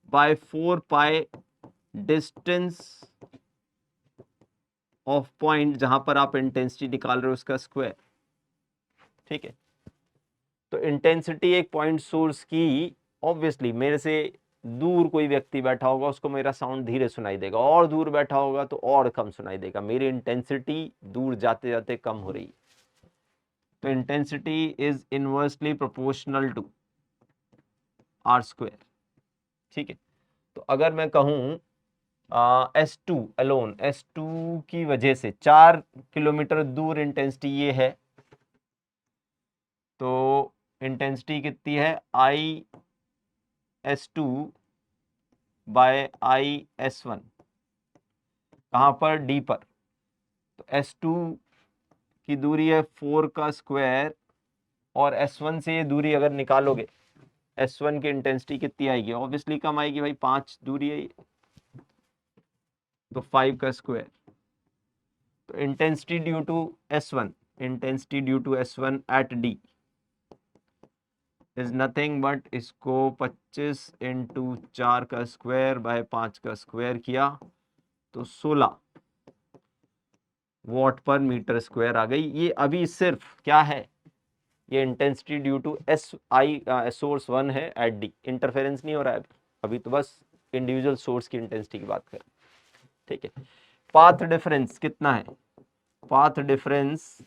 by 4 pi distance of point जहां पर आप इंटेंसिटी निकाल रहे हो उसका स्क्वायर, ठीक है। तो इंटेंसिटी एक पॉइंट सोर्स की, ऑब्वियसली मेरे से दूर कोई व्यक्ति बैठा होगा उसको मेरा साउंड धीरे सुनाई देगा, और दूर बैठा होगा तो और कम सुनाई देगा, मेरी इंटेंसिटी दूर जाते जाते कम हो रही है। तो intensity is inversely proportional to R square, ठीक है। तो अगर मैं कहूं S2 अलोन, S2 की वजह से 4 किलोमीटर दूर इंटेंसिटी ये है, तो इंटेंसिटी कितनी है I S2 bye I S1, कहाँ पर, D पर। तो S2 की दूरी है 4 का स्क्वायर, और S1 से ये दूरी अगर निकालोगे, S1 की इंटेंसिटी कितनी आएगी, ऑब्वियसली कम आएगी भाई, 5 दूरी है, तो 5 का स्क्वायर। तो intensity due to S1, intensity due to S1 at D is nothing but, इसको 25 इंटू 4 का स्क्वायर बाय 5 का स्क्वायर किया तो 16 वॉट पर मीटर स्क्वायर आ गई। ये अभी सिर्फ क्या है, ये इंटेंसिटी ड्यू टू सोर्स 1 है एट डी, इंटरफेरेंस नहीं हो रहा है अभी तो बस इंडिविजुअल सोर्स की इंटेंसिटी की बात करें, ठीक है। पाथ डिफरेंस कितना है, पाथ डिफरेंस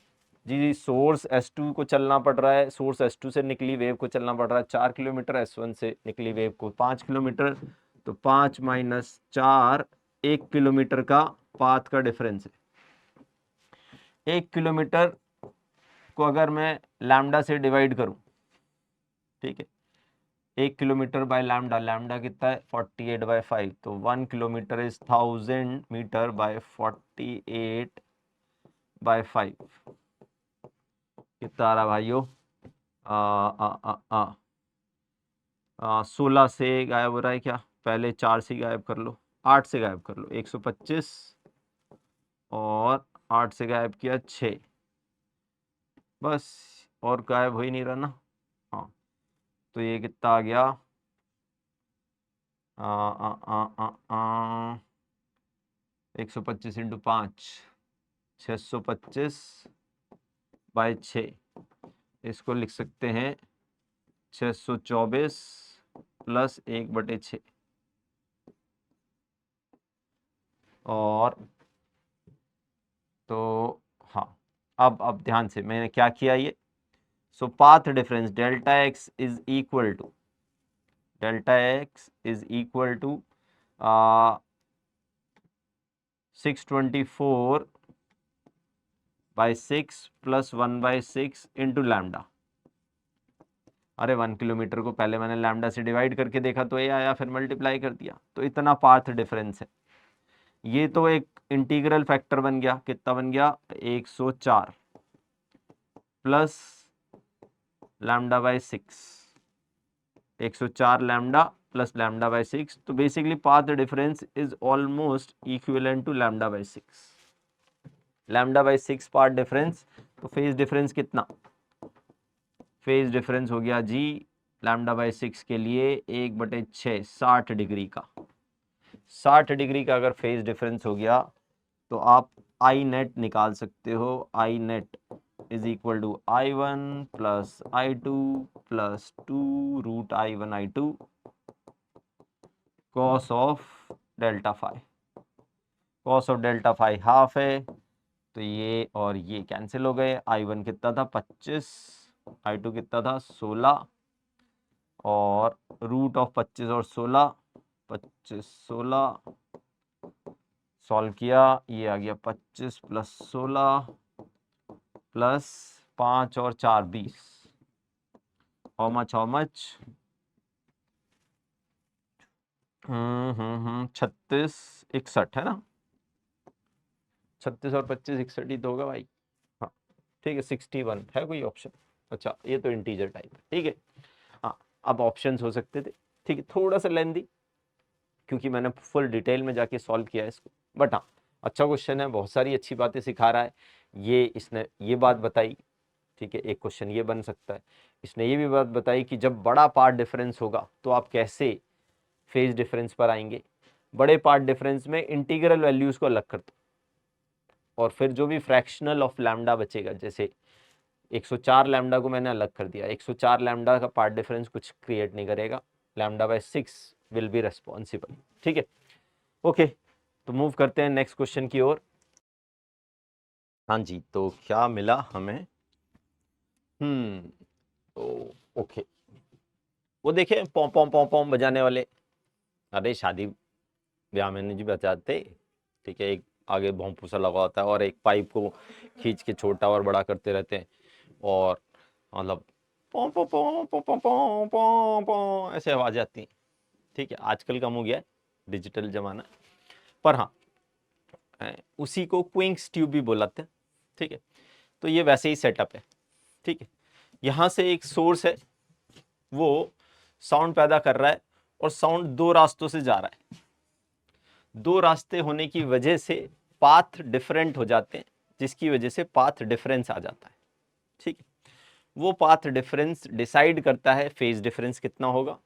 जी, सोर्स S2 को चलना पड़ रहा है, सोर्स S2 से निकली वेव को चलना पड़ रहा है 4 किलोमीटर, S1 से निकली वेव को 5 किलोमीटर, तो 5 माइनस 4, 1 किलोमीटर का पाथ का डिफरेंस है। 1 किलोमीटर को अगर मैं लैम्डा से डिवाइड करूं, ठीक है, 1 किलोमीटर बाय लैम्डा, लैम्डा कितना है 48/5, तो 1 किलोमीटर इज 1000 मीटर बाय 48/5, कितना आ रहा भाइयों, 16 से गायब हो रहा है क्या, पहले 4 से गायब कर लो, 8 से गायब कर लो, 125, और 8 से गायब किया 6, बस, और गायब हो ही नहीं रहा ना। हाँ, तो ये कितना आ गया, 125 इंटू 5, 625 बाय 6, इसको लिख सकते हैं 624 प्लस 1/6, और तो हाँ, अब ध्यान से मैंने क्या किया ये, so path difference delta x is equal to, delta x is equal to 624/6 plus 1/6 into lambda. अरे 1 किलोमीटर को पहले मैंने लैम्डा से डिवाइड करके देखा तो ये आया, फिर मल्टीप्लाई कर दिया, तो इतना पाथ डिफरेंस है। ये तो एक इंटीग्रल फैक्टर बन गया, कितना बन गया 104 plus lambda by 6, 104 lambda plus lambda by 6, तो basically path difference is almost equivalent to lambda by 6, lambda by 6 path difference. तो फेज डिफरेंस कितना, फेज डिफरेंस हो गया जी लैम्डा बाय 6 के लिए 1/6, 60 डिग्री का, 60 डिग्री का अगर फेज डिफरेंस हो गया तो आप आई नेट निकाल सकते हो, I net is equal to I1 plus I2 plus 2 root I1 I2 cos of delta phi, cos of delta phi half है, तो ये और ये कैंसिल हो गए, I1 कितना था 25 I2 कितना था 16 और रूट ऑफ 25 और 16, 25 16 सॉल्व किया, ये आ गया 25 प्लस 16 प्लस 5 और 4 20, हाउ मच 36 61 है ना, 36 और 25 61 ही तो होगा भाई। हाँ ठीक है 61 है कोई ऑप्शन? अच्छा ये तो इंटीजर टाइप है, ठीक है। हाँ अब ऑप्शंस हो सकते थे, ठीक है, थोड़ा सा लेंदी क्योंकि मैंने फुल डिटेल में जाके सॉल्व किया है इसको, बट हाँ अच्छा क्वेश्चन है, बहुत सारी अच्छी बातें सिखा रहा है। ये इसने ये बात बताई, ठीक है, एक क्वेश्चन ये बन सकता है। इसने ये भी बात बताई कि जब बड़ा पार्ट डिफरेंस होगा तो आप कैसे फेज डिफरेंस पर आएंगे। बड़े पार्ट डिफरेंस में इंटीग्रल वैल्यूज को अलग कर दो और फिर जो भी फ्रैक्शनल ऑफ लैम्डा बचेगा, जैसे 104 लैम्डा को मैंने अलग कर दिया, 104 लैम्डा का पार्ट डिफरेंस कुछ क्रिएट नहीं करेगा, lambda by 6 will be responsible, ठीक है। ओके तो मूव करते हैं नेक्स्ट क्वेश्चन की ओर। हाँ जी तो क्या मिला हमें, तो ओके वो देखे पॉम पॉम पॉम पॉम बजाने वाले, अरे शादी ब्याह में नहीं जी बजाते, ठीक है, एक आगे भोंपूसा लगा होता है और एक पाइप को खींच के छोटा और बड़ा करते रहते हैं और मतलब पॉम पॉम पॉम पॉम पॉम पॉम पॉम पॉम ऐसे आवाज आती है, ठीक है। आजकल कम हो गया है, डिजिटल जमाना, पर हाँ उसी को क्विंक्स ट्यूब भी बोलाते हैं, ठीक है। तो ये वैसे ही सेटअप है, ठीक है। यहाँ से एक सोर्स है, वो साउंड पैदा कर रहा है और साउंड दो रास्तों से जा रहा है, दो रास्ते होने की वजह से पाथ डिफरेंट हो जाते हैं, जिसकी वजह से पाथ डिफरेंस आ जाता है, ठीक है। वो पाथ डिफरेंस डिसाइड करता है फेज डिफरेंस कितना होगा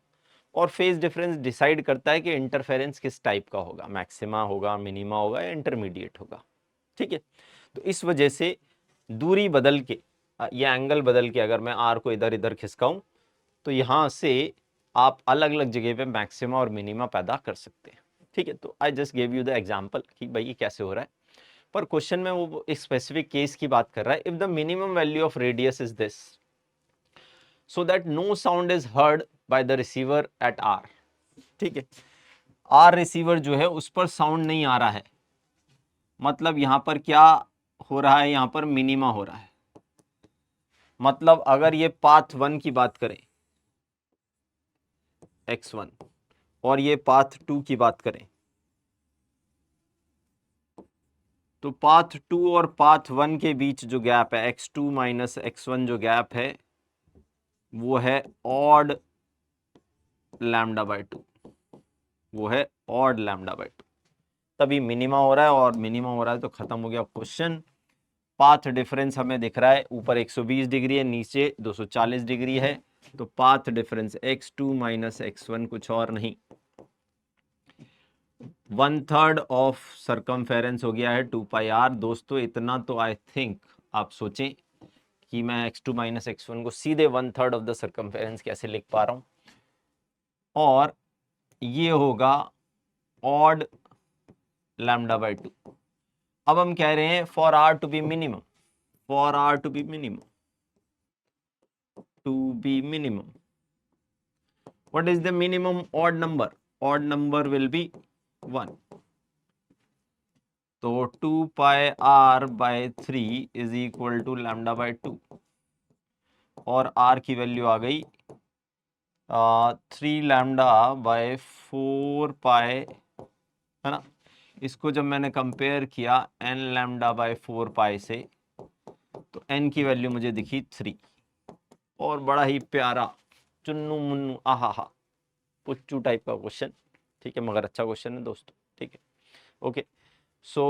और फेज डिफरेंस डिसाइड करता है कि इंटरफेरेंस किस टाइप का होगा, मैक्सिमा होगा, मिनिमा होगा या इंटरमीडिएट होगा, ठीक है। तो इस वजह से दूरी बदल के या एंगल बदल के अगर मैं आर को इधर इधर खिसकाऊं तो यहां से आप अलग अलग जगह पे मैक्सिमा और मिनिमा पैदा कर सकते हैं, ठीक है। तो I just gave you the example कि भाई ये कैसे हो रहा है, पर क्वेश्चन में वो एक स्पेसिफिक केस की बात कर रहा है। If the minimum value of radius is this so that no sound is heard by the receiver at R, ठीक है। आर रिसीवर जो है उस पर साउंड नहीं आ रहा है, मतलब यहां पर क्या हो रहा है, यहां पर मिनिमा हो रहा है। मतलब अगर ये पाथ 1 की बात करें x1 और ये पाथ 2 की बात करें, तो पाथ 2 और पाथ 1 के बीच जो गैप है x2 माइनस x1 जो गैप है वो है ऑड लैम्डा बाय 2, वो है ऑड लैम्डा बाय 2, तभी मिनिमा हो रहा है और मिनिमा हो रहा है तो खत्म हो गया क्वेश्चन। पाथ डिफरेंस हमें दिख रहा है, ऊपर 120 डिग्री है, नीचे 240 डिग्री है, तो path difference x2 minus x1 कुछ और नहीं 1/3 ऑफ सर्कमफेरेंस हो गया है 2 पाई आर। दोस्तों इतना तो आई थिंक आप सोचें कि मैं x2 माइनस x1 को सीधे 1/3 ऑफ द सर्कमफेरेंस कैसे लिख पा रहा हूं, और ये होगा ऑड लैम्डा बाय 2। अब हम कह रहे हैं for R to be minimum, for R to be minimum, to be minimum, what is the minimum odd number? Odd number will be 1, तो 2 pi r by 3 is equal to lambda by 2 और are की value आ गई 3 lambda bye 4 पाई, है ना। इसको जब मैंने कंपेयर किया n लैम्डा बाय 4 पाई से, तो n की वैल्यू मुझे दिखी 3 और बड़ा ही प्यारा चुन्नू मुन्नू आहा हा पुच्चू टाइप का क्वेश्चन, ठीक है, मगर अच्छा क्वेश्चन है दोस्तों, ठीक है। ओके सो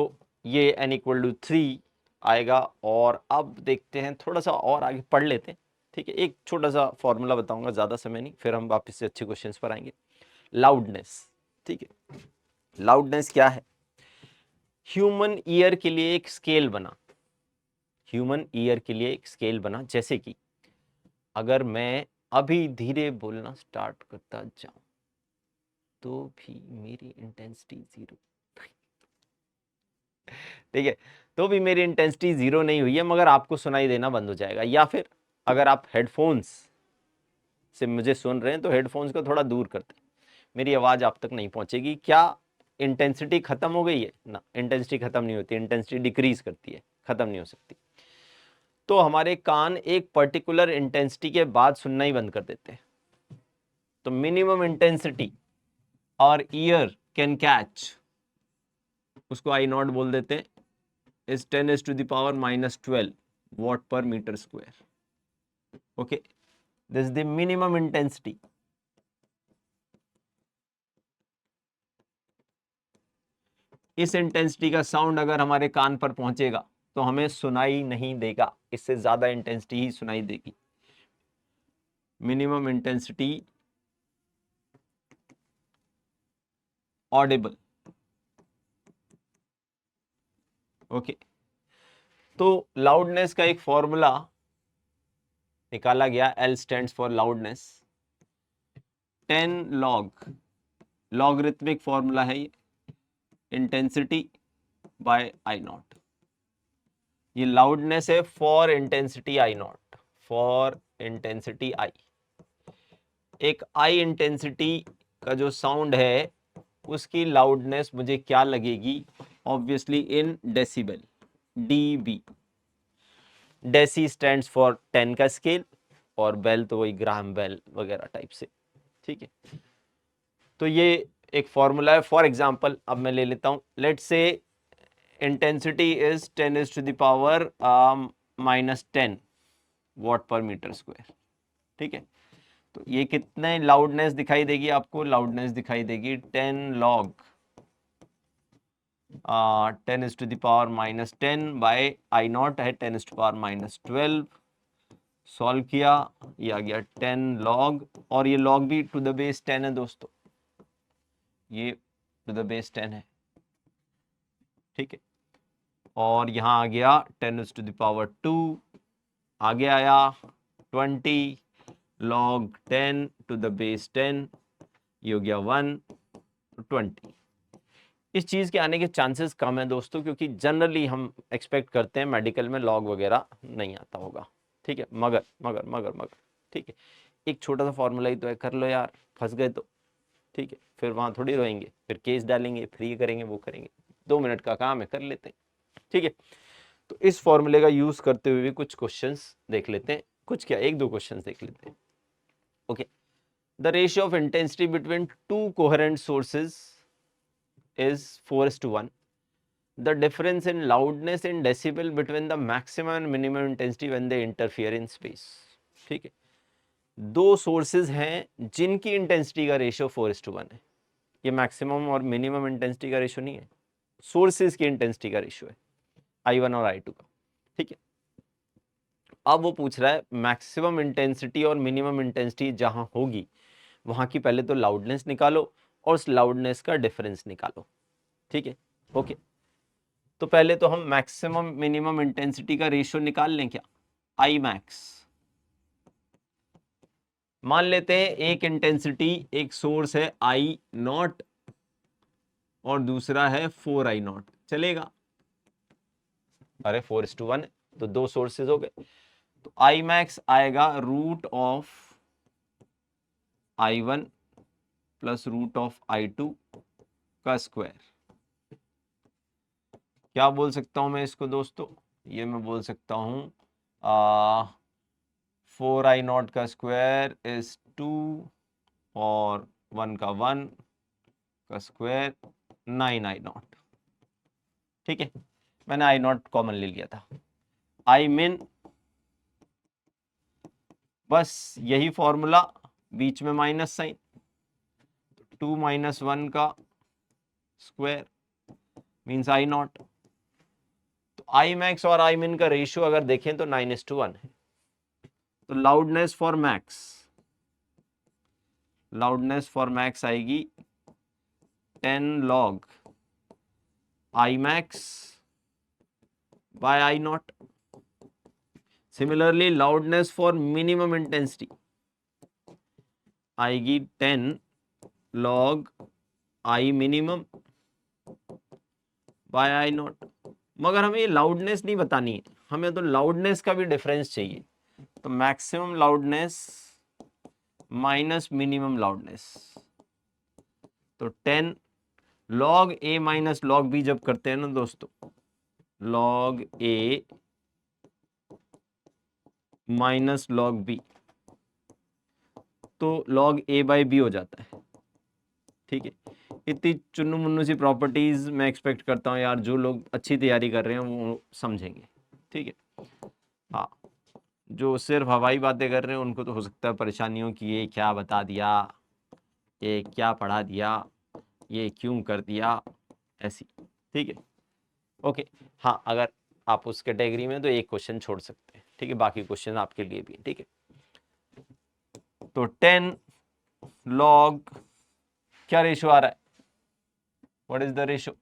ये n इक्वल टू 3 आएगा। और अब देखते हैं, थोड़ा सा और आगे पढ़ लेते हैं, ठीक है। एक छोटा सा फॉर्मूला बताऊंगा, ज़्यादा समय नहीं, फिर हम वापस से अच्छे क्वेश्चंस पर आएंगे। लाउडनेस, ठीक है, लाउडनेस क्या है? ह्यूमन ईयर के लिए एक स्केल बना, ह्यूमन ईयर के लिए एक स्केल बना, जैसे कि अगर मैं अभी धीरे बोलना स्टार्ट करता जाऊं तो भी मेरी इंटेंसिटी 0, ठीक है, तो भी मेरी इंटेंसिटी 0 नहीं हुई है, मगर आपको सुनाई देना बंद हो जाएगा। या फिर अगर आप हेडफोन्स से मुझे सुन रहे हैं तो हेडफोन्स को थोड़ा दूर करते हैं, मेरी आवाज़ आप तक नहीं पहुंचेगी। क्या इंटेंसिटी खत्म हो गई है? ना, इंटेंसिटी खत्म नहीं होती, इंटेंसिटी डिक्रीज करती है, खत्म नहीं हो सकती। तो हमारे कान एक पर्टिकुलर इंटेंसिटी के बाद सुनना ही बंद कर देते हैं। तो मिनिमम इंटेंसिटी और ईयर कैन कैच, उसको आई नॉट बोल देते हैं, is 10⁻⁻12 watt per metre square. Okay, this is the minimum intensity. इस इंटेंसिटी का साउंड अगर हमारे कान पर पहुंचेगा तो हमें सुनाई नहीं देगा, इससे ज्यादा इंटेंसिटी ही सुनाई देगी। Minimum intensity Audible. ओके, तो लाउडनेस का एक फॉर्मूला निकाला गया, L stands for loudness, 10 log, logarithmic formula है ये, इंटेंसिटी बाय आई नॉट। ये लाउडनेस है for intensity I not, for intensity I. एक आई इंटेंसिटी का जो साउंड है उसकी लाउडनेस मुझे क्या लगेगी? Obviously in decibel, dB. Deci stands for 10 का स्केल, और बेल तो वही ग्राहम बेल वगैरह टाइप से, ठीक है। तो ये एक फॉर्मूला है। फॉर एग्जांपल अब मैं ले लेता हूं, let's say intensity is 10⁻⁻10 what per metre square, ठीक है। तो ये कितने लाउडनेस दिखाई देगी आपको? लाउडनेस दिखाई देगी 10 log 10⁻⁻10 बाय आई नॉट है 10⁻⁻12। सॉल्व किया, ये आ गया 10 log, और ये log भी टू द बेस 10 है दोस्तों, ये टू द बेस 10 है, ठीक है। और यहाँ आ गया 10⁻², आगे आया 20 log 10 टू द बेस 10, ये हो गया 1, 20। इस चीज के आने के चांसेस कम है दोस्तों, क्योंकि जनरली हम एक्सपेक्ट करते हैं मेडिकल में लॉग वगैरह नहीं आता होगा, ठीक है। मगर मगर मगर मगर ठीक है, एक छोटा सा फॉर्मूला ही तो है, कर लो यार, फंस गए तो, ठीक है। फिर वहां थोड़ी रोएंगे, फिर केस डालेंगे, फिर ये करेंगे वो करेंगे, 2 मिनट का काम है, कर लेते हैं, ठीक है। तो इस फॉर्मूले का यूज करते हुए भी कुछ क्वेश्चंस देख लेते हैं, कुछ क्या, 1-2 क्वेश्चंस देख लेते हैं। Okay, the ratio of intensity between 2 coherent sources is 4:1. The difference in loudness in decibel between the maximum and minimum intensity when they interfere in space. ठीक है, 2 सोर्सेज हैं जिनकी इंटेंसिटी का रेशियो 4:1 है। ये मैक्सिमम और मिनिमम इंटेंसिटी का ratio नहीं है, सोर्सेज की इंटेंसिटी का रेशियो है, I1 और I2 का, ठीक है। अब वो पूछ रहा है मैक्सिमम इंटेंसिटी और मिनिमम इंटेंसिटी जहां होगी वहां की पहले तो लाउडनेस निकालो और उस लाउडनेस का डिफरेंस निकालो, ठीक है। ओके, तो पहले तो हम मैक्सिमम मिनिमम इंटेंसिटी का रेशियो निकाल लें क्या? आई मैक्स, मान लेते हैं एक इंटेंसिटी, एक सोर्स है आई नॉट और दूसरा है 4 I नॉट, चलेगा? अरे 4:1 तो 2 सोर्सेज हो गए, तो आई मैक्स आएगा root of I1 plus root of I2 का स्क्वायर। क्या बोल सकता हूं मैं इसको दोस्तों? ये मैं बोल सकता हूं 4 I नॉट का स्क्वायर इज 2 और 1 का 1 का स्क्वायर 9 I नॉट, ठीक है। मैंने I नॉट कॉमन ले लिया था। आई मिन, बस यही फॉर्मूला, बीच में माइनस साइन, 2 - 1 का स्क्वायर मीन्स I नॉट। तो आई मैक्स और आई मिन का रेशियो अगर देखें तो 9:1 है। तो लाउडनेस फॉर मैक्स आएगी 10 log I max by I naught. Similarly loudness for minimum intensity आएगी 10 log I minimum by I naught. मगर हमें ये लाउडनेस नहीं बतानी है, हमें तो लाउडनेस का भी डिफरेंस चाहिए। तो maximum loudness minus minimum loudness, तो 10 log A minus log B जब करते हैं ना दोस्तों, log A minus log B, तो log A बाई B हो जाता है। ठीक है, इतनी चुन्नू मुन्नू सी प्रॉपर्टीज मैं एक्सपेक्ट करता हूँ यार, जो लोग अच्छी तैयारी कर रहे हैं वो समझेंगे। ठीक है, हाँ, जो सिर्फ हवाई बातें कर रहे हैं उनको तो हो सकता है परेशानियों की, ये क्या बता दिया, ये क्या पढ़ा दिया, ये क्यों कर दिया, ऐसी। ठीक है, ओके, हाँ, अगर आप उस कैटेगरी में तो एक क्वेश्चन छोड़ सकते हैं। ठीक है, बाकी क्वेश्चन आपके लिए भी। ठीक है, तो 10 log क्या रेशो आ रहा है, what is the ratio,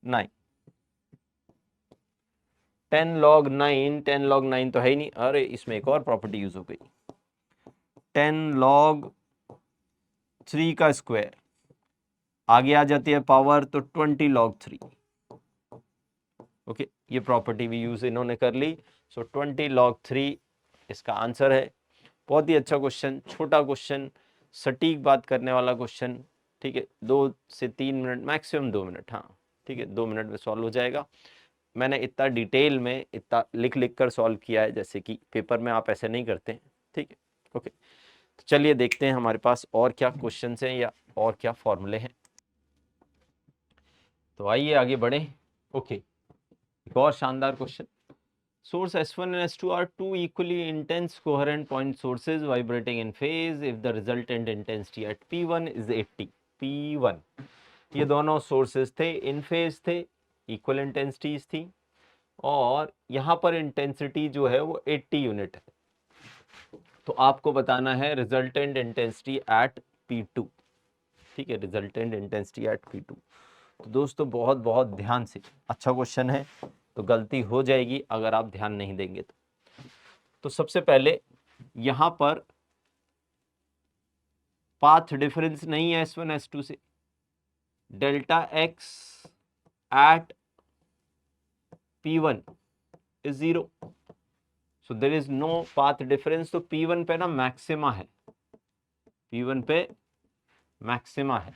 9। 10 log 9, 10 log 9 तो है ही नहीं, अरे इसमें एक और प्रॉपर्टी यूज हो गई, 10 log 3 का स्क्वायर, आगे आ जाती है पावर तो 20 log 3। ओके, ये प्रॉपर्टी भी यूज इन्होंने कर ली। सो 20 log 3 इसका आंसर है। बहुत ही अच्छा क्वेश्चन, छोटा क्वेश्चन, सटीक बात करने वाला क्वेश्चन। ठीक है, 2 से 3 मिनट, मैक्सिमम 2 मिनट, हाँ ठीक है, 2 मिनट में सॉल्व हो जाएगा। मैंने इतना डिटेल में इतना लिख लिख कर सॉल्व किया है, जैसे कि पेपर में आप ऐसे नहीं करते। ठीक है, ओके, तो चलिए देखते हैं हमारे पास और क्या क्वेश्चन हैं या और क्या फॉर्मूले हैं। तो आइए आगे बढ़े। ओके, एक और शानदार question, source S1 and S2 are two equally intense coherent point sources vibrating in phase if the resultant intensity at P1 is 80। P1, ये दोनों सोर्सेज थे, इन फेज थे, इक्वल इंटेंसिटीज थी, और यहाँ पर इंटेंसिटी जो है वो 80 यूनिट है। तो आपको बताना है रिजल्टेंट इंटेंसिटी एट P2। ठीक है, रिजल्टेंट इंटेंसिटी एट P2। तो दोस्तों बहुत बहुत ध्यान से, अच्छा क्वेश्चन है, तो गलती हो जाएगी अगर आप ध्यान नहीं देंगे तो सबसे पहले यहां पर पाथ डिफरेंस नहीं है S1 S2 से, delta x at P1 is 0, so there is no path difference. तो P1 पे ना मैक्सिमा है, P1 पे मैक्सिमा है,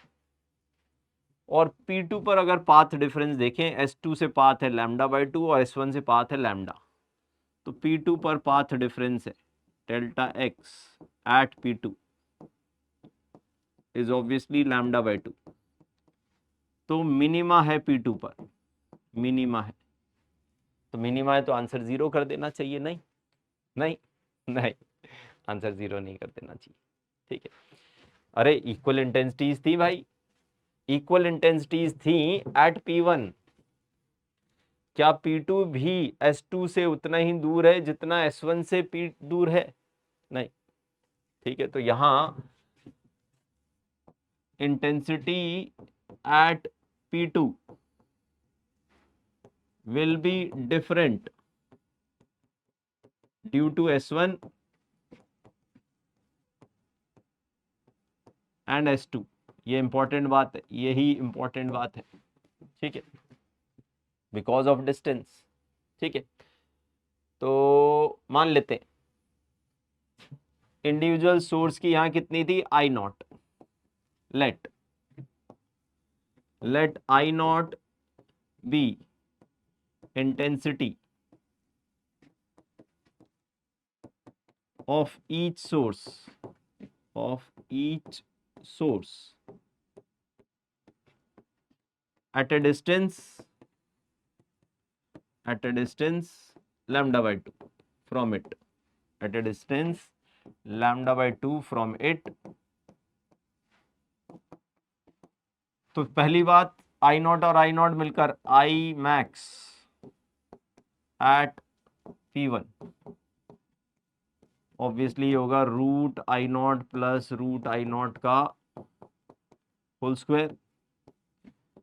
और P2 पर अगर पाथ डिफरेंस देखें, S2 से पाथ है λ/2 और S1 से पाथ है लैम्डा, तो P2 पर पाथ डिफरेंस है delta x at P2 is obviously λ/2। तो मिनिमा है P2 पर, मिनिमा है, तो मिनिमा है तो आंसर 0 कर देना चाहिए। नहीं नहीं नहीं, आंसर 0 नहीं कर देना चाहिए। ठीक है, अरे इक्वल इंटेंसिटीज थी भाई, इक्वल इंटेंसिटीज थी एट P1। क्या P2 भी S2 से उतना ही दूर है जितना S1 से P दूर है? नहीं। ठीक है, तो यहां intensity at P2 will be different due to S1 and S2। ये इंपॉर्टेंट बात है, यही इंपॉर्टेंट बात है। ठीक है, बिकॉज ऑफ डिस्टेंस। ठीक है, तो मान लेते हैं इंडिविजुअल सोर्स की यहां कितनी थी, I0। Let I0 be intensity of each source at a distance λ/2 from it, at a distance λ/2 from it। तो पहली बात, I0 और I0 मिलकर I max at P1 obviously होगा √I0 प्लस √I0 का होल स्क्वायर।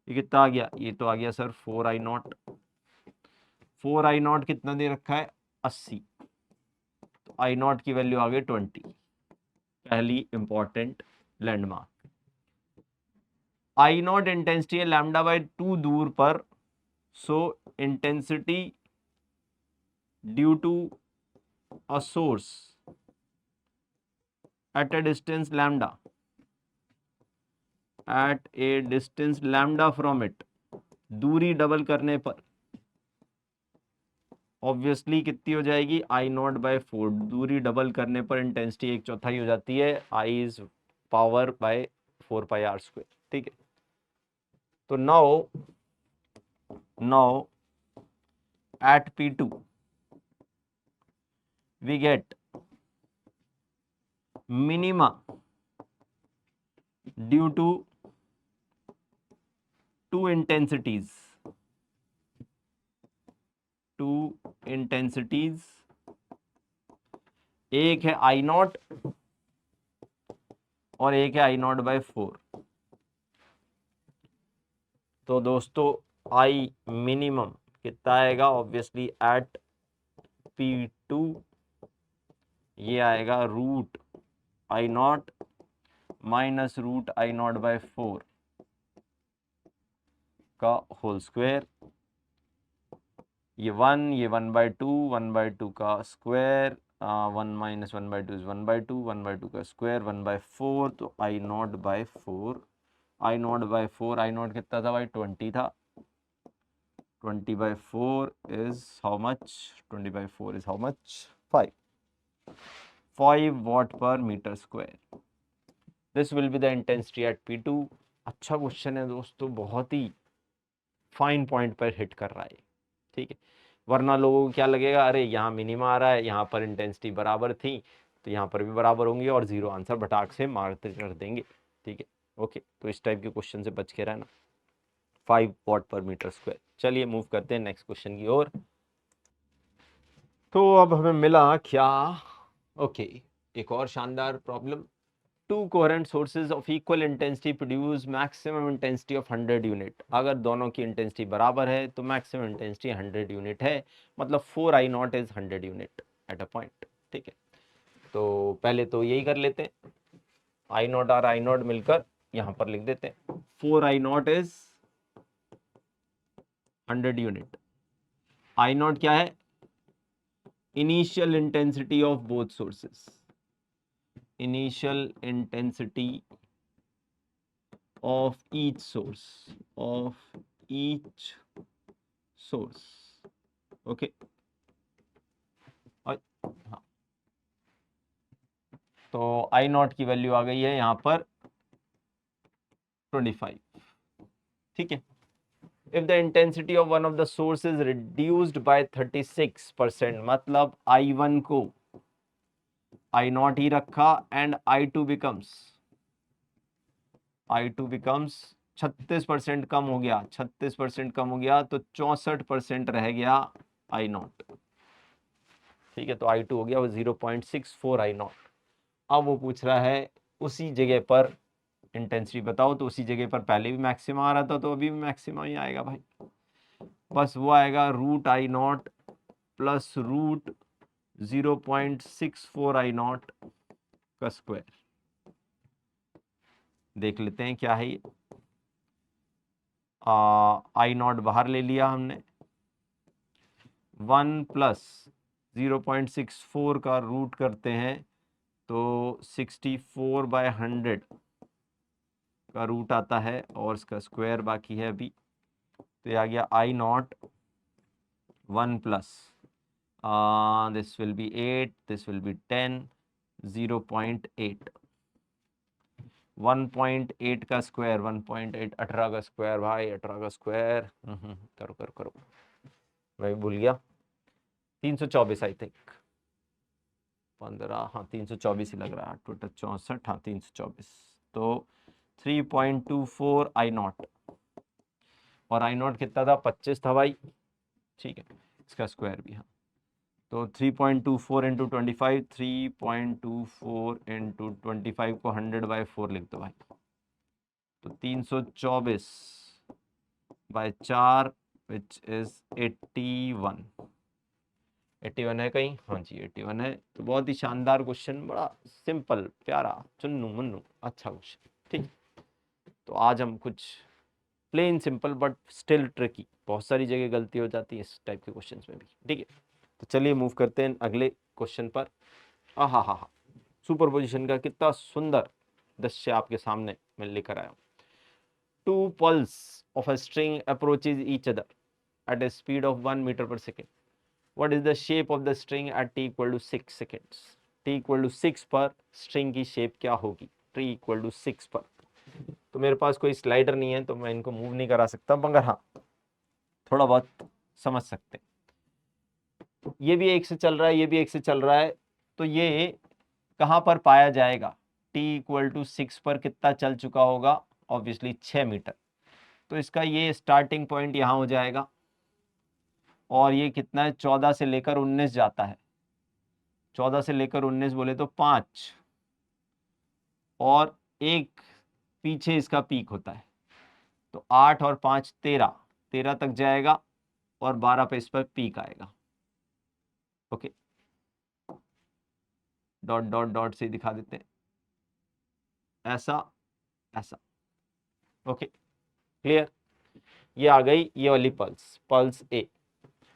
ये कितना आ गया, ये तो आ गया सर 4I0। 4I0 कितना दे रखा है, 80, तो I0 की वैल्यू आ गई 20। पहली इंपॉर्टेंट लैंडमार्क, I0 इंटेंसिटी है λ/2 दूर पर, so intensity due to a source at a distance lambda, at a distance lambda from it, दूरी डबल करने पर ऑब्वियसली कितनी हो जाएगी, आई नॉट बाय 4, दूरी डबल करने पर इंटेंसिटी 1/4 हो जाती है, I is power bye 4πr²। ठीक है, तो now at P2 we get minima due to two intensities, एक है आई नॉट और एक है आई नॉट बाय 4। तो दोस्तों आई मिनिमम कितना आएगा, ऑब्वियसली एट P2 ये आएगा root I naught minus root I naught by 4 का होल स्क्वायर, ये 1/2, 1/2 का स्क्वायर, 1 - 1/2 इज 1/2, 1/2 का स्क्वायर 1/4, तो I naught by 4, I naught by 4, I naught कितना था भाई 20 था, 20/4 is how much, 20/4 is how much 5 watt per meter square। This will be the intensity at P2। अच्छा क्वेश्चन है दोस्तों, बहुत ही फाइन पॉइंट पर हिट कर रहा है। ठीक है, वरना लोगों को क्या लगेगा, अरे यहाँ मिनिमा आ रहा है, यहाँ पर इंटेंसिटी बराबर थी तो यहाँ पर भी बराबर होंगी और जीरो आंसर भटाक से मार्क कर देंगे। ठीक है, ओके, तो इस टाइप के क्वेश्चन से बच के रहना। 5 watt per meter square। चलिए मूव करते हैं नेक्स्ट क्वेश्चन की ओर। तो अब हमें मिला क्या, ओके, एक और शानदार problem. To coherent sources of equal intensity produce maximum intensity of 100 unit. अगर दोनों की इंटेंसिटी बराबर है तो मैक्सिमम इंटेंसिटी 100 यूनिट है, मतलब 4I not is 100 unit at a point. ठीक है, तो पहले तो यही कर लेते हैं, आई नॉट और आई नॉट मिलकर यहां पर लिख देते हैं, 4I not is 100 unit. I not क्या है, initial intensity of both sources, initial intensity of each source, okay। हाँ, तो आई नॉट की वैल्यू आ गई है यहाँ पर 25। ठीक है, if the intensity of one of the source is reduced by 36%, मतलब I1 को I नॉट ही रखा एंड I2 becomes 36% कम हो गया, 36% कम हो गया तो 64% रह गया आई नॉट। ठीक है, तो I2 हो गया वो 0.64 आई नॉट। अब वो पूछ रहा है उसी जगह पर इंटेंसिटी बताओ, तो उसी जगह पर पहले भी मैक्सिमा आ रहा था तो अभी भी मैक्सिमा ही आएगा भाई, बस वो आएगा root I naught plus root 0.64 I naught का स्क्वायर। देख लेते हैं क्या है ये, आई नॉट बाहर ले लिया हमने, 1 प्लस 0.64 का रूट करते हैं तो 64/100 का रूट आता है और इसका स्क्वायर बाकी है अभी, तो ये आ गया I naught 1 plus this will be 8, this will be 10, 0.8, 1.8 का स्क्वायर, 1.8 18 का स्क्वायर भाई, 18 का स्क्वायर करो करो करो, मैं भूल गया, 324 आई थिंक, 15, हाँ 324 ही लग रहा है, टोटल 64, हाँ 324, तो 3.24 आई नॉट, और आई नॉट कितना था 25 था भाई। ठीक है, इसका स्क्वायर भी, हाँ, तो 3.24 इंटू 25, 3.24 इंटू 25 को 100/4 लिख दो भाई, तो 324/4 विच इज 81। 81 है कहीं, हाँ जी 81 है। तो बहुत ही शानदार क्वेश्चन, बड़ा सिंपल प्यारा चुन्नू मुन्नू अच्छा क्वेश्चन। ठीक, तो आज हम कुछ plain simple but still tricky, बहुत सारी जगह गलती हो जाती है इस टाइप के क्वेश्चंस में भी। ठीक है, तो चलिए मूव करते हैं अगले क्वेश्चन पर। आहा हा हा, सुपरपोजिशन का कितना सुंदर दृश्य आपके सामने मैं लेकर आया हूँ। Two pulse of a string approaches each other at a speed of 1 meter per second. What is the shape of the string at t equal to 6 seconds? t equal to 6 पर string की shape क्या होगी? t equal to 6 पर। तो मेरे पास कोई slider नहीं है तो मैं इनको मूव नहीं करा सकता, मगर हाँ थोड़ा बहुत समझ सकते हैं। ये भी एक से चल रहा है, ये भी एक से चल रहा है, तो ये कहाँ पर पाया जाएगा? t equal to 6 पर कितना चल चुका होगा? Obviously 6 metre. तो इसका ये स्टार्टिंग पॉइंट यहाँ हो जाएगा, और ये कितना है? 14 से लेकर 19 जाता है। 14 से लेकर 19 बोले तो 5, और एक पीछे इसका पीक होता है, तो 8 और 5 13, 13 तक जाएगा, और 12 पे इस पर पीक आएगा। ओके, डॉट डॉट डॉट से दिखा देते हैं, ऐसा ऐसा। Okay clear? ये आ गई ये वाली पल्स, पल्स ए।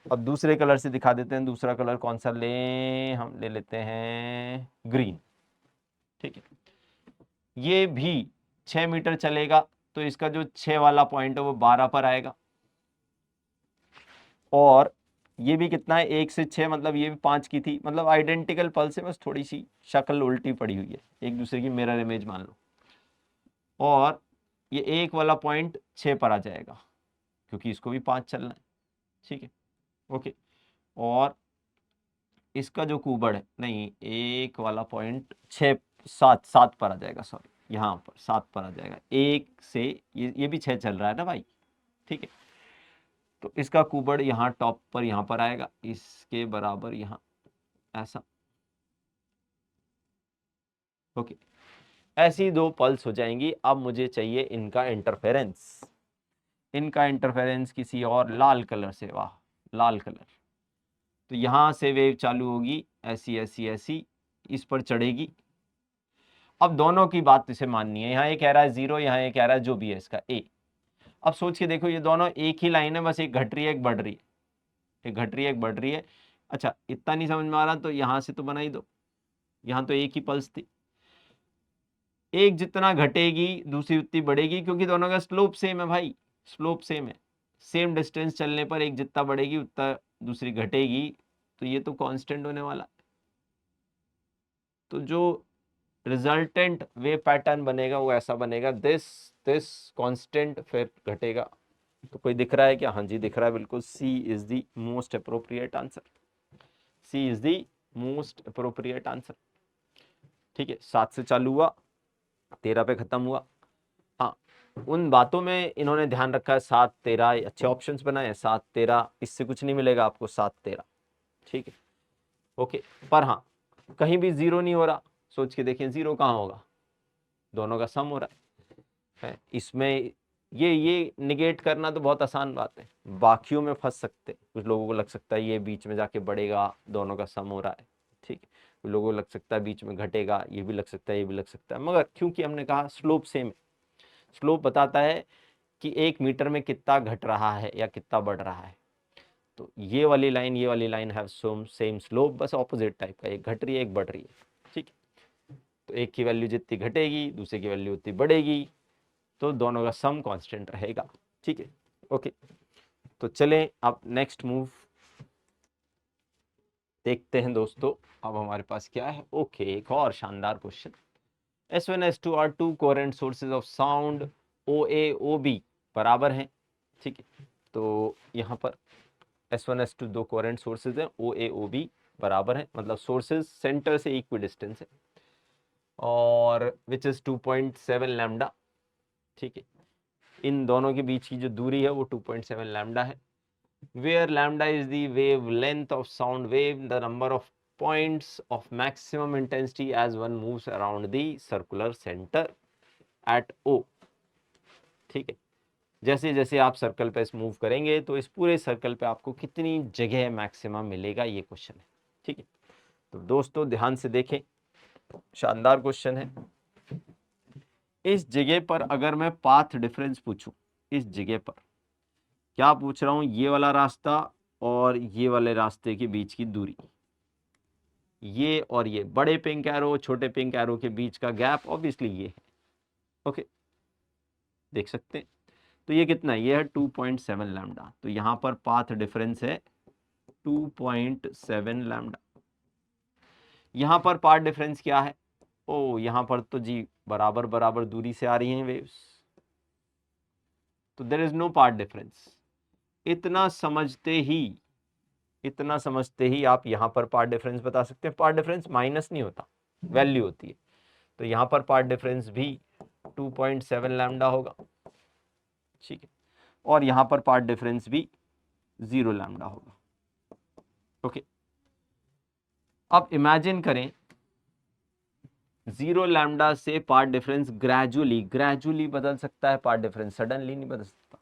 अब दूसरे कलर से दिखा देते हैं। दूसरा कलर कौन सा लें? हम ले लेते हैं ग्रीन। ठीक है, ये भी 6 मीटर चलेगा, तो इसका जो 6 वाला पॉइंट है वो 12 पर आएगा, और ये भी कितना है? 1 से 6, मतलब ये भी 5 की थी, मतलब आइडेंटिकल पल्स है, बस थोड़ी सी शक्ल उल्टी पड़ी हुई है, एक दूसरे की मिरर इमेज मान लो। और ये 1 वाला पॉइंट 6 पर आ जाएगा, क्योंकि इसको भी 5 चलना है। ठीक है, ओके। और इसका जो कूबड़ है, नहीं, 1 वाला पॉइंट 6 7 पर आ जाएगा, सॉरी, यहाँ पर 7 पर आ जाएगा। 1 से ये भी 6 चल रहा है ना भाई, ठीक है। तो इसका कूबड़ यहाँ टॉप पर, यहाँ पर आएगा, इसके बराबर यहाँ, ऐसा। ओके, ऐसी 2 पल्स हो जाएंगी। अब मुझे चाहिए इनका इंटरफेरेंस। इनका इंटरफेरेंस किसी और लाल कलर से, वाह लाल कलर। तो यहाँ से वेव चालू होगी, ऐसी ऐसी ऐसी, इस पर चढ़ेगी। अब दोनों की बात इसे माननी है। यहाँ ये कह रहा है 0, यहाँ ये कह रहा है जो भी है इसका ए। अब सोच के देखो, ये दोनों एक ही लाइन है, बस एक घट रही है एक बढ़ रही है, एक घट रही है एक बढ़ रही है। अच्छा, इतना नहीं समझ में आ रहा तो यहाँ से तो बना ही दो, यहाँ तो एक ही पल्स थी। एक जितना घटेगी दूसरी उतनी बढ़ेगी, क्योंकि दोनों का स्लोप सेम है भाई, स्लोप सेम है। सेम डिस्टेंस चलने पर एक जितना बढ़ेगी उतना दूसरी घटेगी, तो ये तो कांस्टेंट होने वाला है। तो जो रिजल्टेंट वेव पैटर्न बनेगा वो ऐसा बनेगा, दिस कांस्टेंट, फिर घटेगा। तो कोई दिख रहा है क्या? हाँ जी दिख रहा है, बिल्कुल। C is the most appropriate answer, C is the most appropriate answer. ठीक है, 7 से चालू हुआ, 13 पे खत्म हुआ। हाँ, उन बातों में इन्होंने ध्यान रखा है, 7 13 अच्छे ऑप्शंस बनाए, 7 13, इससे कुछ नहीं मिलेगा आपको, 7 13। ठीक है, ओके। पर हाँ, कहीं भी 0 नहीं हो रहा, सोच के देखिए 0 कहाँ होगा? दोनों का सम हो रहा है। इसमें ये निगेट करना तो बहुत आसान बात है, बाकियों में फंस सकते। कुछ लोगों को लग सकता है ये बीच में जाके बढ़ेगा, दोनों का सम हो रहा है, ठीक है। कुछ लोगों को लग सकता है बीच में घटेगा, ये भी लग सकता है, ये भी लग सकता है, मगर क्योंकि हमने कहा स्लोप सेम है, स्लोप बताता है कि 1 मीटर में कितना घट रहा है या कितना बढ़ रहा है। तो ये वाली लाइन हैव सेम स्लोप, बस ऑपोजिट टाइप का, एक घट रही है एक बढ़ रही है, ठीक है। तो एक की वैल्यू जितनी घटेगी दूसरे की वैल्यू उतनी बढ़ेगी, तो दोनों का सम कांस्टेंट रहेगा, ठीक है, ओके। तो चलें अब नेक्स्ट मूव देखते हैं दोस्तों। अब हमारे पास क्या है? ओके, एक और शानदार question. S1 S2 are two coherent sources of sound, OA OB बराबर हैं, ठीक है। तो यहाँ पर S1 S2 दो कोहेरेंट सोर्सेज हैं, OA OB बराबर हैं, मतलब सोर्सेज सेंटर से इक्वी डिस्टेंस है, और विच इज 2.7 लैम्डा, ठीक है। इन दोनों के बीच की जो दूरी है वो 2.7 लैम्डा है। Where lambda is the wavelength of sound wave, the number of points of maximum intensity as one moves around the circular center at O, ठीक है। जैसे जैसे आप सर्कल पे मूव करेंगे तो इस पूरे सर्कल पे आपको कितनी जगह मैक्सिमम मिलेगा, ये क्वेश्चन है, ठीक है। तो दोस्तों ध्यान से देखें, शानदार क्वेश्चन है। इस जगह पर अगर मैं पाथ डिफरेंस पूछूं, इस जगह पर क्या पूछ रहा हूं? ये वाला रास्ता और ये वाले रास्ते के बीच की दूरी, ये और ये बड़े पिंक एरो छोटे पिंक एरो के बीच का गैप ऑब्वियसली ये है। ओके, देख सकते हैं। तो ये कितना है, ये है 2.7 लैम्डा। तो यहां पर पाथ डिफरेंस है 2.7 लैम्डा। यहां पर पाथ डिफरेंस क्या है, ओ यहां पर तो जी बराबर बराबर दूरी से आ रही हैं वेव्स, तो there is no path difference. इतना समझते ही आप यहां पर पाथ डिफरेंस बता सकते हैं। पाथ डिफरेंस माइनस नहीं होता, वैल्यू होती है। तो यहां पर पाथ डिफरेंस भी 2.7 लैम्डा होगा, ठीक है। और यहां पर पाथ डिफरेंस भी 0 लैम्डा होगा। ओके, अब इमेजिन करें 0 लैम्डा से पाथ डिफरेंस ग्रेजुअली बदल सकता है, पाथ डिफरेंस सडनली नहीं बदल सकता।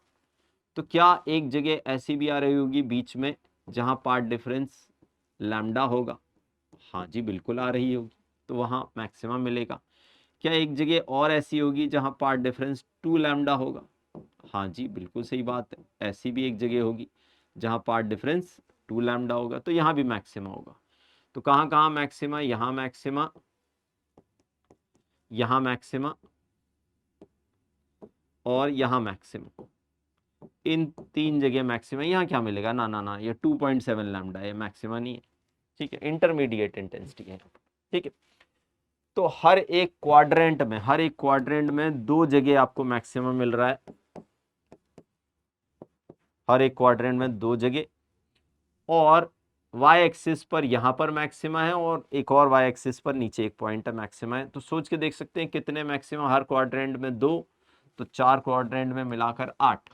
तो क्या एक जगह ऐसी भी आ रही होगी बीच में जहां पाथ डिफरेंस लैम्डा होगा? हाँ जी बिल्कुल आ रही होगी, तो वहां मैक्सिमम मिलेगा। क्या एक जगह और ऐसी होगी जहां पाथ डिफरेंस 2 लैम्डा होगा? हाँ जी बिल्कुल सही बात है, ऐसी भी एक जगह होगी जहां पाथ डिफरेंस 2 लैम्डा होगा, तो यहां भी मैक्सिमा होगा। तो कहां कहां मैक्सिमा, यहां मैक्सिमा, यहां मैक्सिमा और यहां मैक्सिमा, इन तीन जगह मैक्सिमा। यहां क्या मिलेगा, ना ना ना, ये 2.7 लैम्डा, ये मैक्सिमा नहीं है, ठीक है, इंटरमीडिएट इंटेंसिटी है, ठीक है। तो हर एक क्वाड्रेंट में दो जगह आपको मैक्सिमम मिल रहा है, हर एक क्वाड्रेंट में दो जगह। और वाई एक्सिस पर यहां पर मैक्सिमा है और एक और वाई एक्सिस पर नीचे एक पॉइंट है मैक्सिमा है। तो सोच के देख सकते हैं कितने मैक्सिमा, हर क्वाड्रेंट में दो, तो 4 क्वाड्रेंट में मिलाकर 8,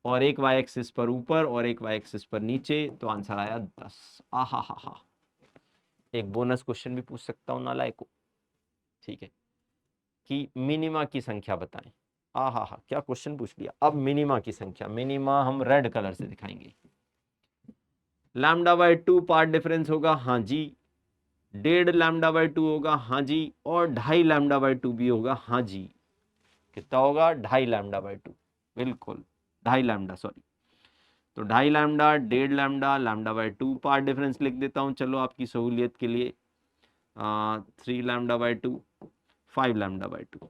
और एक वाई एक्सिस पर ऊपर और एक वाई एक्सिस पर नीचे, तो आंसर आया 10। आहा हा हा, एक बोनस क्वेश्चन भी पूछ सकता हूं नालायक को, ठीक है, कि मिनिमा की संख्या बताएं। आहा हा, क्या क्वेश्चन पूछ लिया। अब मिनिमा की संख्या, मिनिमा हम रेड कलर से दिखाएंगे। लैम्डा बाय 2 पार्ट डिफरेंस होगा, हाँ जी। 1.5 लैम्डा बाय 2 होगा, हाँ जी। और 2.5 लैम्डा बाय 2 भी होगा, हाँ जी। कितना होगा, 2.5 लैम्डा बाय 2, बिल्कुल 2.5 लैम्डा, सॉरी। तो 2.5 lambda, 1.5 lambda, lambda by 2 path difference लिख देता हूं चलो आपकी सहूलियत के लिए। 3 लैम्डा बाय 2, 5 लैम्डा बाय 2।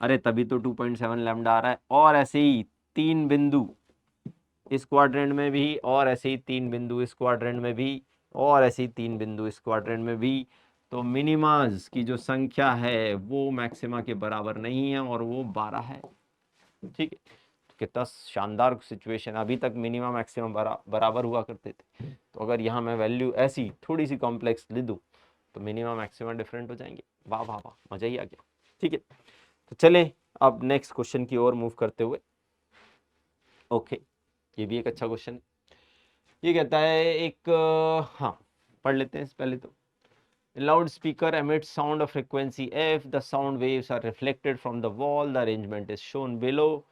अरे तभी तो 2.7 लैम्डा आ रहा है। और ऐसे ही 3 बिंदु इस क्वाड्रेंट में भी, और ऐसे ही 3 बिंदु इस क्वाड्रेंट में भी, और ऐसे ही 3 बिंदु इस क्वाड्रेंट में भी। तो मिनिमाज की जो संख्या है वो मैक्सिमा के बराबर नहीं है, और वो 12 है, ठीक है। कितना शानदार सिचुएशन, अभी तक मिनिमा मैक्सिमम बराबर हुआ करते थे। तो अगर यहाँ मैं वैल्यू ऐसी थोड़ी सी कॉम्प्लेक्स ले दूँ तो मिनिमा मैक्सिमा डिफरेंट हो जाएंगे। वाह वाह वाह, मजा ही आ गया, ठीक है। तो चलें अब नेक्स्ट क्वेश्चन की ओर मूव करते हुए। ओके, ये भी एक अच्छा क्वेश्चन है। ये कहता है एक, हाँ पढ़ लेते हैं पहले तो। Loudspeaker emits sound of frequency f. The sound waves are reflected from the wall. The arrangement is shown below.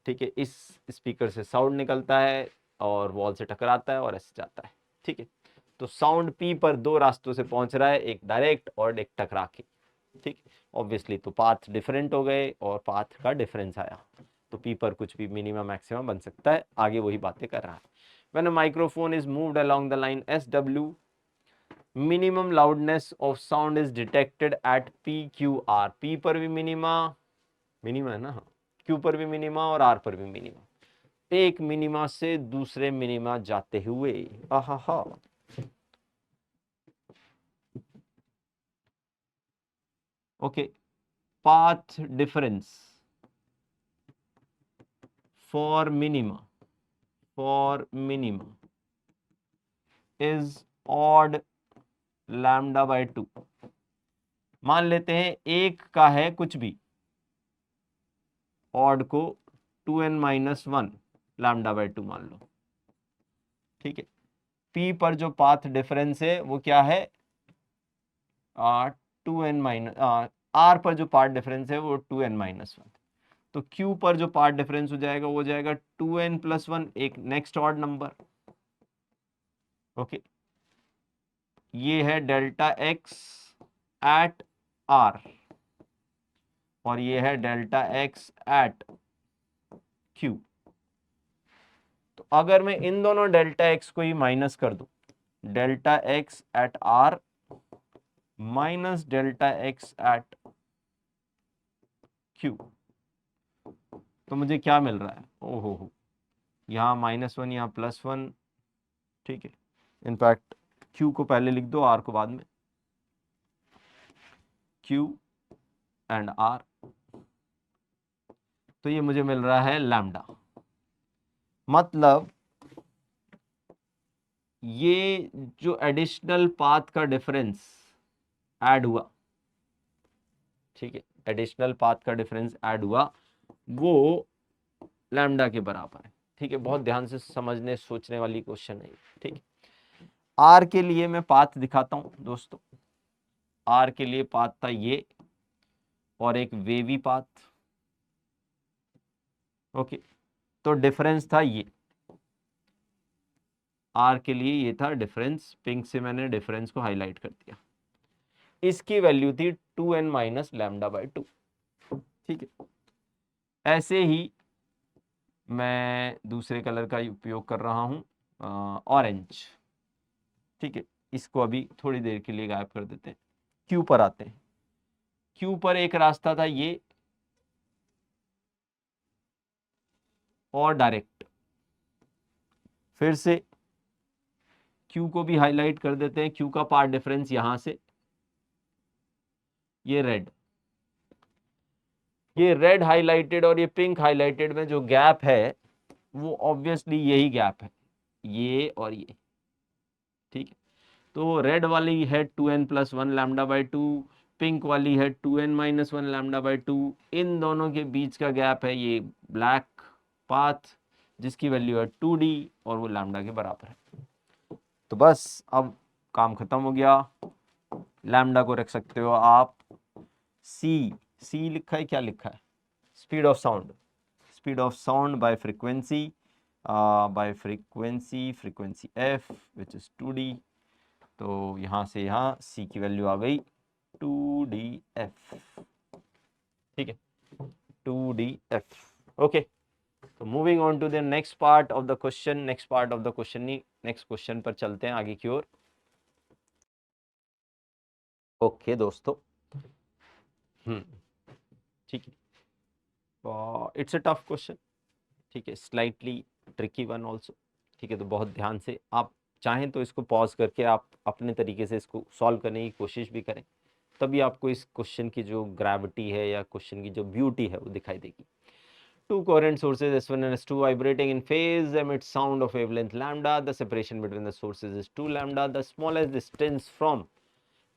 ठीक है, इस स्पीकर से साउंड निकलता है और वॉल से टकराता है और ऐसे जाता है, ठीक है। तो साउंड पी पर दो रास्तों से पहुंच रहा है, एक डायरेक्ट और एक टकरा के, ठीक। ऑब्वियसली तो पाथ डिफरेंट हो गए और पाथ का डिफरेंस आया, तो पी पर कुछ भी मिनिमम मैक्सिमम बन सकता है। आगे वही बातें कर रहा है। When a microphone is moved along the line SW, minimum loudness of sound is detected at PQR. P पर भी मिनिमा है ना, Q पर भी मिनिमा और R पर भी मिनिमा। एक मिनिमा से दूसरे मिनिमा जाते हुए, आहा, okay. Path difference for minima is odd lambda by 2। मान लेते हैं एक का है कुछ भी, ऑड को 2n-1 लैम्डा बाय 2 मान लो, ठीक है। पी पर जो पाथ डिफरेंस है वो क्या है, 2n- आर पर जो पाथ डिफरेंस है वो 2n-1। तो क्यू पर जो पाथ डिफरेंस हो जाएगा वो जाएगा 2n+1, एक नेक्स्ट ऑड नंबर, ओके। ये है डेल्टा एक्स एट आर और ये है डेल्टा एक्स एट क्यू। तो अगर मैं इन दोनों डेल्टा एक्स को ही माइनस कर दूं, delta x at R minus delta x at Q. तो मुझे क्या मिल रहा है, ओहो हो, यहाँ -1 यहाँ +1, ठीक है। इनफैक्ट क्यू को पहले लिख दो, आर को बाद में, क्यू एंड आर। तो ये मुझे मिल रहा है लैम्डा। मतलब ये जो एडिशनल पाथ का डिफरेंस ऐड हुआ, ठीक है, एडिशनल पाथ का डिफरेंस ऐड हुआ, वो लैम्डा के बराबर है, ठीक है। बहुत ध्यान से समझने सोचने वाली क्वेश्चन है, ठीक है। आर के लिए मैं पाथ दिखाता हूं दोस्तों। आर के लिए पाथ था ये, और एक वेवी पाथ, ओके। तो डिफरेंस था ये, आर के लिए ये था डिफरेंस, पिंक से मैंने डिफरेंस को हाईलाइट कर दिया। इसकी वैल्यू थी 2n माइनस लैम्डा बाई 2, ठीक है। ऐसे ही मैं दूसरे कलर का उपयोग कर रहा हूं, ऑरेंज, ठीक है। इसको अभी थोड़ी देर के लिए गायब कर देते हैं। क्यू पर आते हैं। क्यू पर एक रास्ता था ये, और डायरेक्ट। फिर से क्यू को भी हाईलाइट कर देते हैं। क्यू का पार्ट डिफरेंस यहां से, ये रेड हाईलाइटेड और ये पिंक हाईलाइटेड में जो गैप है, वो ऑब्वियसली यही गैप है, ये और ये, ठीक है। तो रेड वाली है 2n + 1 लैम्डा बाई 2, पिंक वाली है 2n - 1 लैम्डा बाई 2। इन दोनों के बीच का गैप है ये ब्लैक पाथ, जिसकी वैल्यू है 2d, और वो लैम्डा के बराबर है। तो बस अब काम खत्म हो गया। लैम्डा को रख सकते हो आप सी लिखा है, क्या लिखा है, speed of sound, speed of sound bye frequency, frequency f which is 2d। तो यहाँ से यहाँ c की वैल्यू आ गई 2df, ठीक है, 2df, ओके। तो moving on to the next part of the question, next question पर चलते हैं आगे की ओर। ओके दोस्तों, ठीक है, इट्स अ टफ क्वेश्चन, ठीक है, स्लाइटली ट्रिकी वन ऑल्सो, ठीक है। तो बहुत ध्यान से आप चाहें तो इसको पॉज करके आप अपने तरीके से इसको सॉल्व करने की कोशिश भी करें, तभी आपको इस क्वेश्चन की जो ग्रेविटी है या क्वेश्चन की जो ब्यूटी है वो दिखाई देगी। Two coherent sources S1 and S2 vibrating in phase emit sound of wavelength lambda. The separation between the sources is 2 lambda. The smallest distance from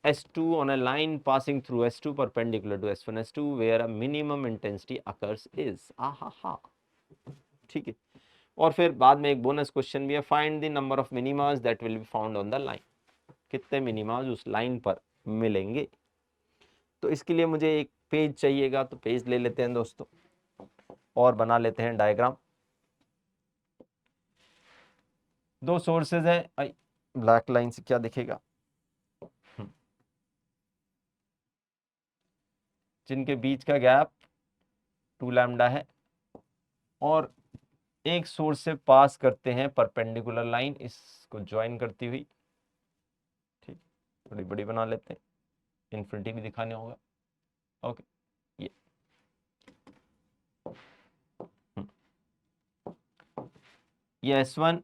S2 on a line passing through S2 perpendicular to S1 S2 where a minimum intensity occurs is आहा, ठीक है। और फिर बाद में एक bonus question भी है, find the number of मिनिमास that will be found on the line. कितने मिनिमास उस लाइन पर मिलेंगे। तो इसके लिए मुझे एक पेज चाहिएगा, तो पेज ले लेते हैं दोस्तों और बना लेते हैं डायग्राम। दो सोर्सेज हैं, ब्लैक लाइन से क्या दिखेगा, जिनके बीच का गैप 2 लैम्डा है, और एक सोर्स से पास करते हैं परपेंडिकुलर लाइन इसको ज्वाइन करती हुई, ठीक, थोड़ी बड़ी बना लेते हैं, इन्फिनिटी भी दिखाने होगा, ओके। ये S1,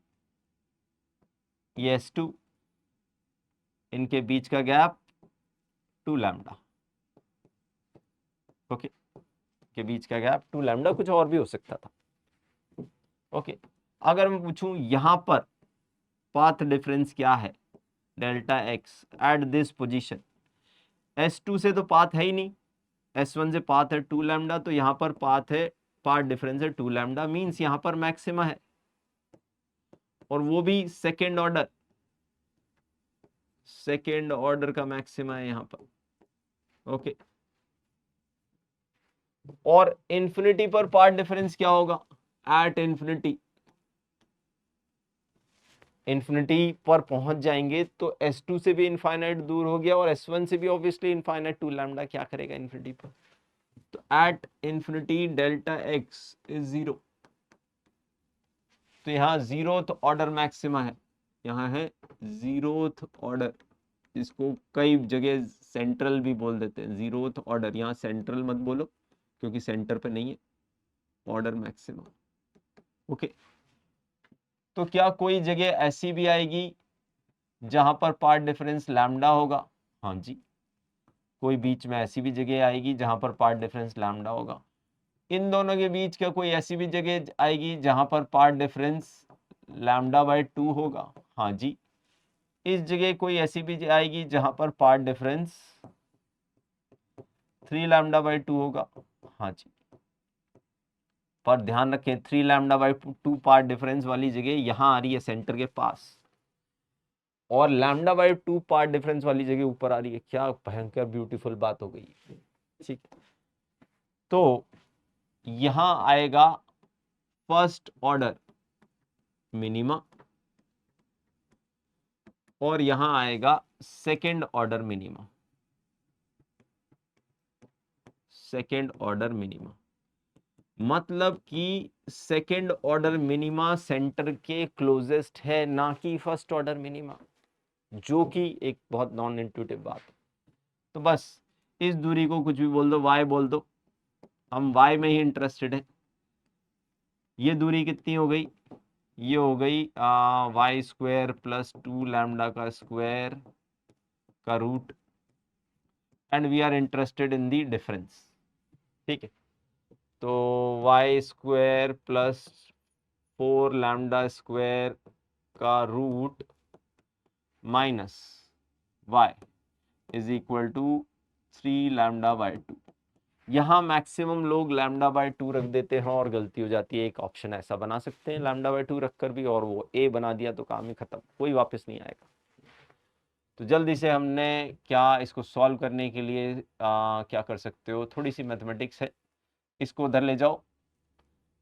ये S2, इनके बीच का गैप 2 लैम्डा, ओके, के बीच का गैप 2 लैम्डा, कुछ और भी हो सकता था, ओके। अगर मैं पूछूं यहां पर पाथ डिफरेंस क्या है, delta x at this position, S2 से तो पाथ है ही नहीं, S1 से पाथ है 2 लैम्डा, तो यहां पर पाथ डिफरेंस है 2 लैम्डा, मींस यहां पर मैक्सिमा है, और वो भी सेकेंड ऑर्डर का मैक्सिमा है यहां पर, ओके। और इंफिनिटी पर पाथ डिफरेंस क्या होगा, एट इंफिनिटी पर पहुंच जाएंगे तो S2 से भी इनफाइनाइट दूर हो गया, और S1 से भी ऑब्वियसली इनफाइनाइट, 2 लैम्डा क्या करेगा इंफिनिटी पर। तो at infinity delta x is 0, तो यहां 0th ऑर्डर मैक्सिमा है, यहाँ है जीरोथ ऑर्डर, इसको कई जगह सेंट्रल भी बोल देते हैं, जीरोथ ऑर्डर। यहाँ सेंट्रल मत बोलो क्योंकि सेंटर पे नहीं है, ऑर्डर मैक्सिमम। ओके, तो क्या कोई जगह ऐसी भी आएगी जहां पर पार्ट डिफरेंस लैम्डा होगा? हाँ जी, कोई बीच में ऐसी भी जगह आएगी जहां पर पार्ट डिफरेंस लैम्डा होगा। इन दोनों के बीच क्या कोई ऐसी भी जगह आएगी जहां पर पार्ट डिफरेंस लैम्डा बाय 2 होगा? हाँ जी, इस जगह कोई ऐसी भी आएगी जहां पर पार्ट डिफरेंस 3 लैम्डा बाय 2 होगा? हाँ जी, पर ध्यान रखें 3 लैम्डा बाय 2 पार्ट डिफरेंस वाली जगह यहां आ रही है सेंटर के पास, और लैम्डा बाय 2 पार्ट डिफरेंस वाली जगह ऊपर आ रही है। क्या भयंकर ब्यूटीफुल बात हो गई। ठीक, तो यहां आएगा फर्स्ट ऑर्डर मिनिमा और यहां आएगा second order minima. Second order minima मतलब कि सेकेंड ऑर्डर मिनिमा सेंटर के क्लोजेस्ट है, ना कि फर्स्ट ऑर्डर मिनिमा, जो कि एक बहुत नॉन इंट्यूटिव बात है। तो बस इस दूरी को कुछ भी बोल दो, y बोल दो, हम y में ही इंटरेस्टेड है। ये दूरी कितनी हो गई? ये हो गई वाई स्क्वायर प्लस 2 लैम्डा का स्क्वायर का root, and we are interested in the difference. ठीक है, तो y square plus 4 lambda square का root minus y is equal to 3 lambda by 2। यहाँ मैक्सिमम लोग लैम्डा बाय 2 रख देते हैं और गलती हो जाती है। एक ऑप्शन ऐसा बना सकते हैं लैम्डा बाय 2 रखकर भी, और वो a बना दिया तो काम ही खत्म, कोई वापस नहीं आएगा। तो जल्दी से हमने क्या इसको सॉल्व करने के लिए क्या कर सकते हो, थोड़ी सी मैथमेटिक्स है, इसको उधर ले जाओ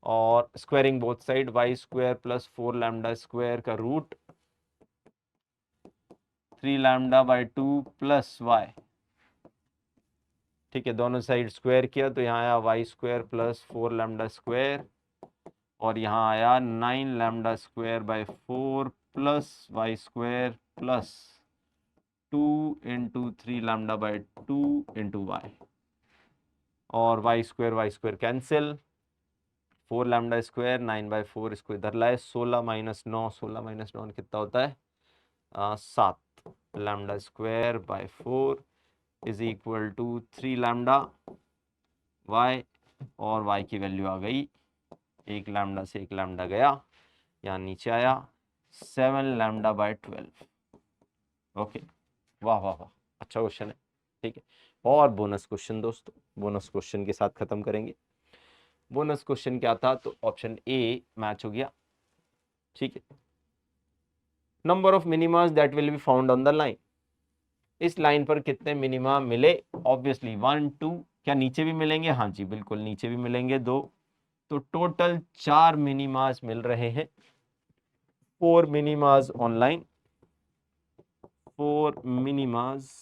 और squaring both side, y square plus 4 lambda square का root 3 lambda by 2 plus y. ठीक है, दोनों साइड स्क्वायर किया तो यहाँ आया y square plus 4 lambda square, और यहाँ आया 9 lambda square by 4 plus y square plus 2 into 3 lambda by 2 into y, और y square cancel, 4 lambda square 9 by 4 इसको इधर लाए, 16 माइनस 9, 16 माइनस 9 कितना होता है? 7 lambda square by 4 is equal to 3 lambda Y, और वाई की वैल्यू आ गई, एक लैम्डा से एक लैम्डा गया, यहाँ नीचे आया 7 लैम्डा बाय 12। ओके, वाह वाह वाह, अच्छा क्वेश्चन है। ठीक है, और बोनस क्वेश्चन दोस्तों, बोनस क्वेश्चन के साथ खत्म करेंगे। बोनस क्वेश्चन क्या था? तो ऑप्शन ए मैच हो गया। ठीक है, number of मिनिमास that will be found on the line, इस लाइन पर कितने मिनिमा मिले? ऑब्वियसली 1 2, क्या नीचे भी मिलेंगे? हाँ जी बिल्कुल, नीचे भी मिलेंगे 2, तो टोटल 4 मिनिमास मिल रहे हैं, 4 मिनिमास ऑनलाइन, 4 मिनिमास।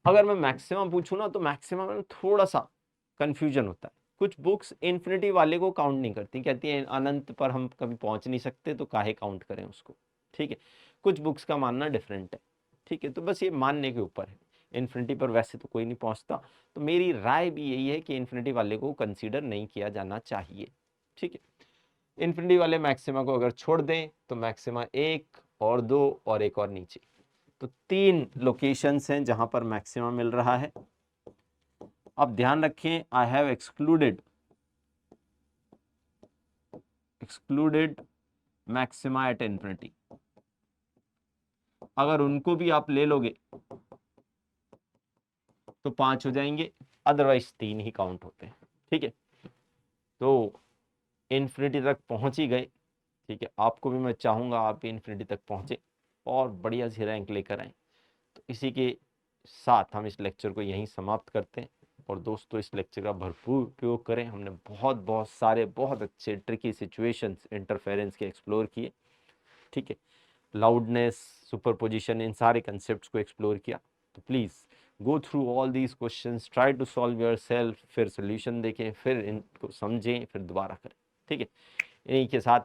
अगर मैं मैक्सिमम पूछूं ना, तो मैक्सिमम में थोड़ा सा कंफ्यूजन होता है। कुछ बुक्स इन्फिनिटी वाले को काउंट नहीं करती, कहती है अनंत पर हम कभी पहुंच नहीं सकते तो काहे काउंट करें उसको। ठीक है, कुछ बुक्स का मानना डिफरेंट है। ठीक है, तो बस ये मानने के ऊपर है, इन्फिनिटी पर वैसे तो कोई नहीं पहुंचता, तो मेरी राय भी यही है कि इन्फिनिटी वाले को कंसीडर नहीं किया जाना चाहिए। ठीक है, इन्फिनिटी वाले मैक्सिमा को अगर छोड़ दें तो मैक्सिमा 1 और 2 और एक और नीचे, तो 3 लोकेशंस हैं जहां पर मैक्सिमा मिल रहा है। अब ध्यान रखें, I have excluded maxima at infinity, अगर उनको भी आप ले लोगे तो 5 हो जाएंगे, अदरवाइज 3 ही काउंट होते हैं। ठीक है, तो इन्फिनिटी तक पहुंच ही गए। ठीक है, आपको भी मैं चाहूंगा आप भी इन्फिनिटी तक पहुंचे और बढ़िया सी रैंक लेकर आए। तो इसी के साथ हम इस लेक्चर को यहीं समाप्त करते हैं, और दोस्तों इस लेक्चर का भरपूर उपयोग करें। हमने बहुत बहुत सारे बहुत अच्छे ट्रिकी सिचुएशंस इंटरफेरेंस के एक्सप्लोर किए। ठीक है, लाउडनेस, सुपरपोजिशन, इन सारे कंसेप्ट्स को एक्सप्लोर किया। तो please go through all these questions, try to solve yourself, फिर सोल्यूशन देखें, फिर इनको समझें, फिर दोबारा करें। ठीक है, इन्हीं के साथ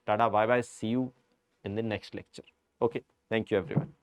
tata bye bye, see you in the next lecture. Okay, thank you everyone.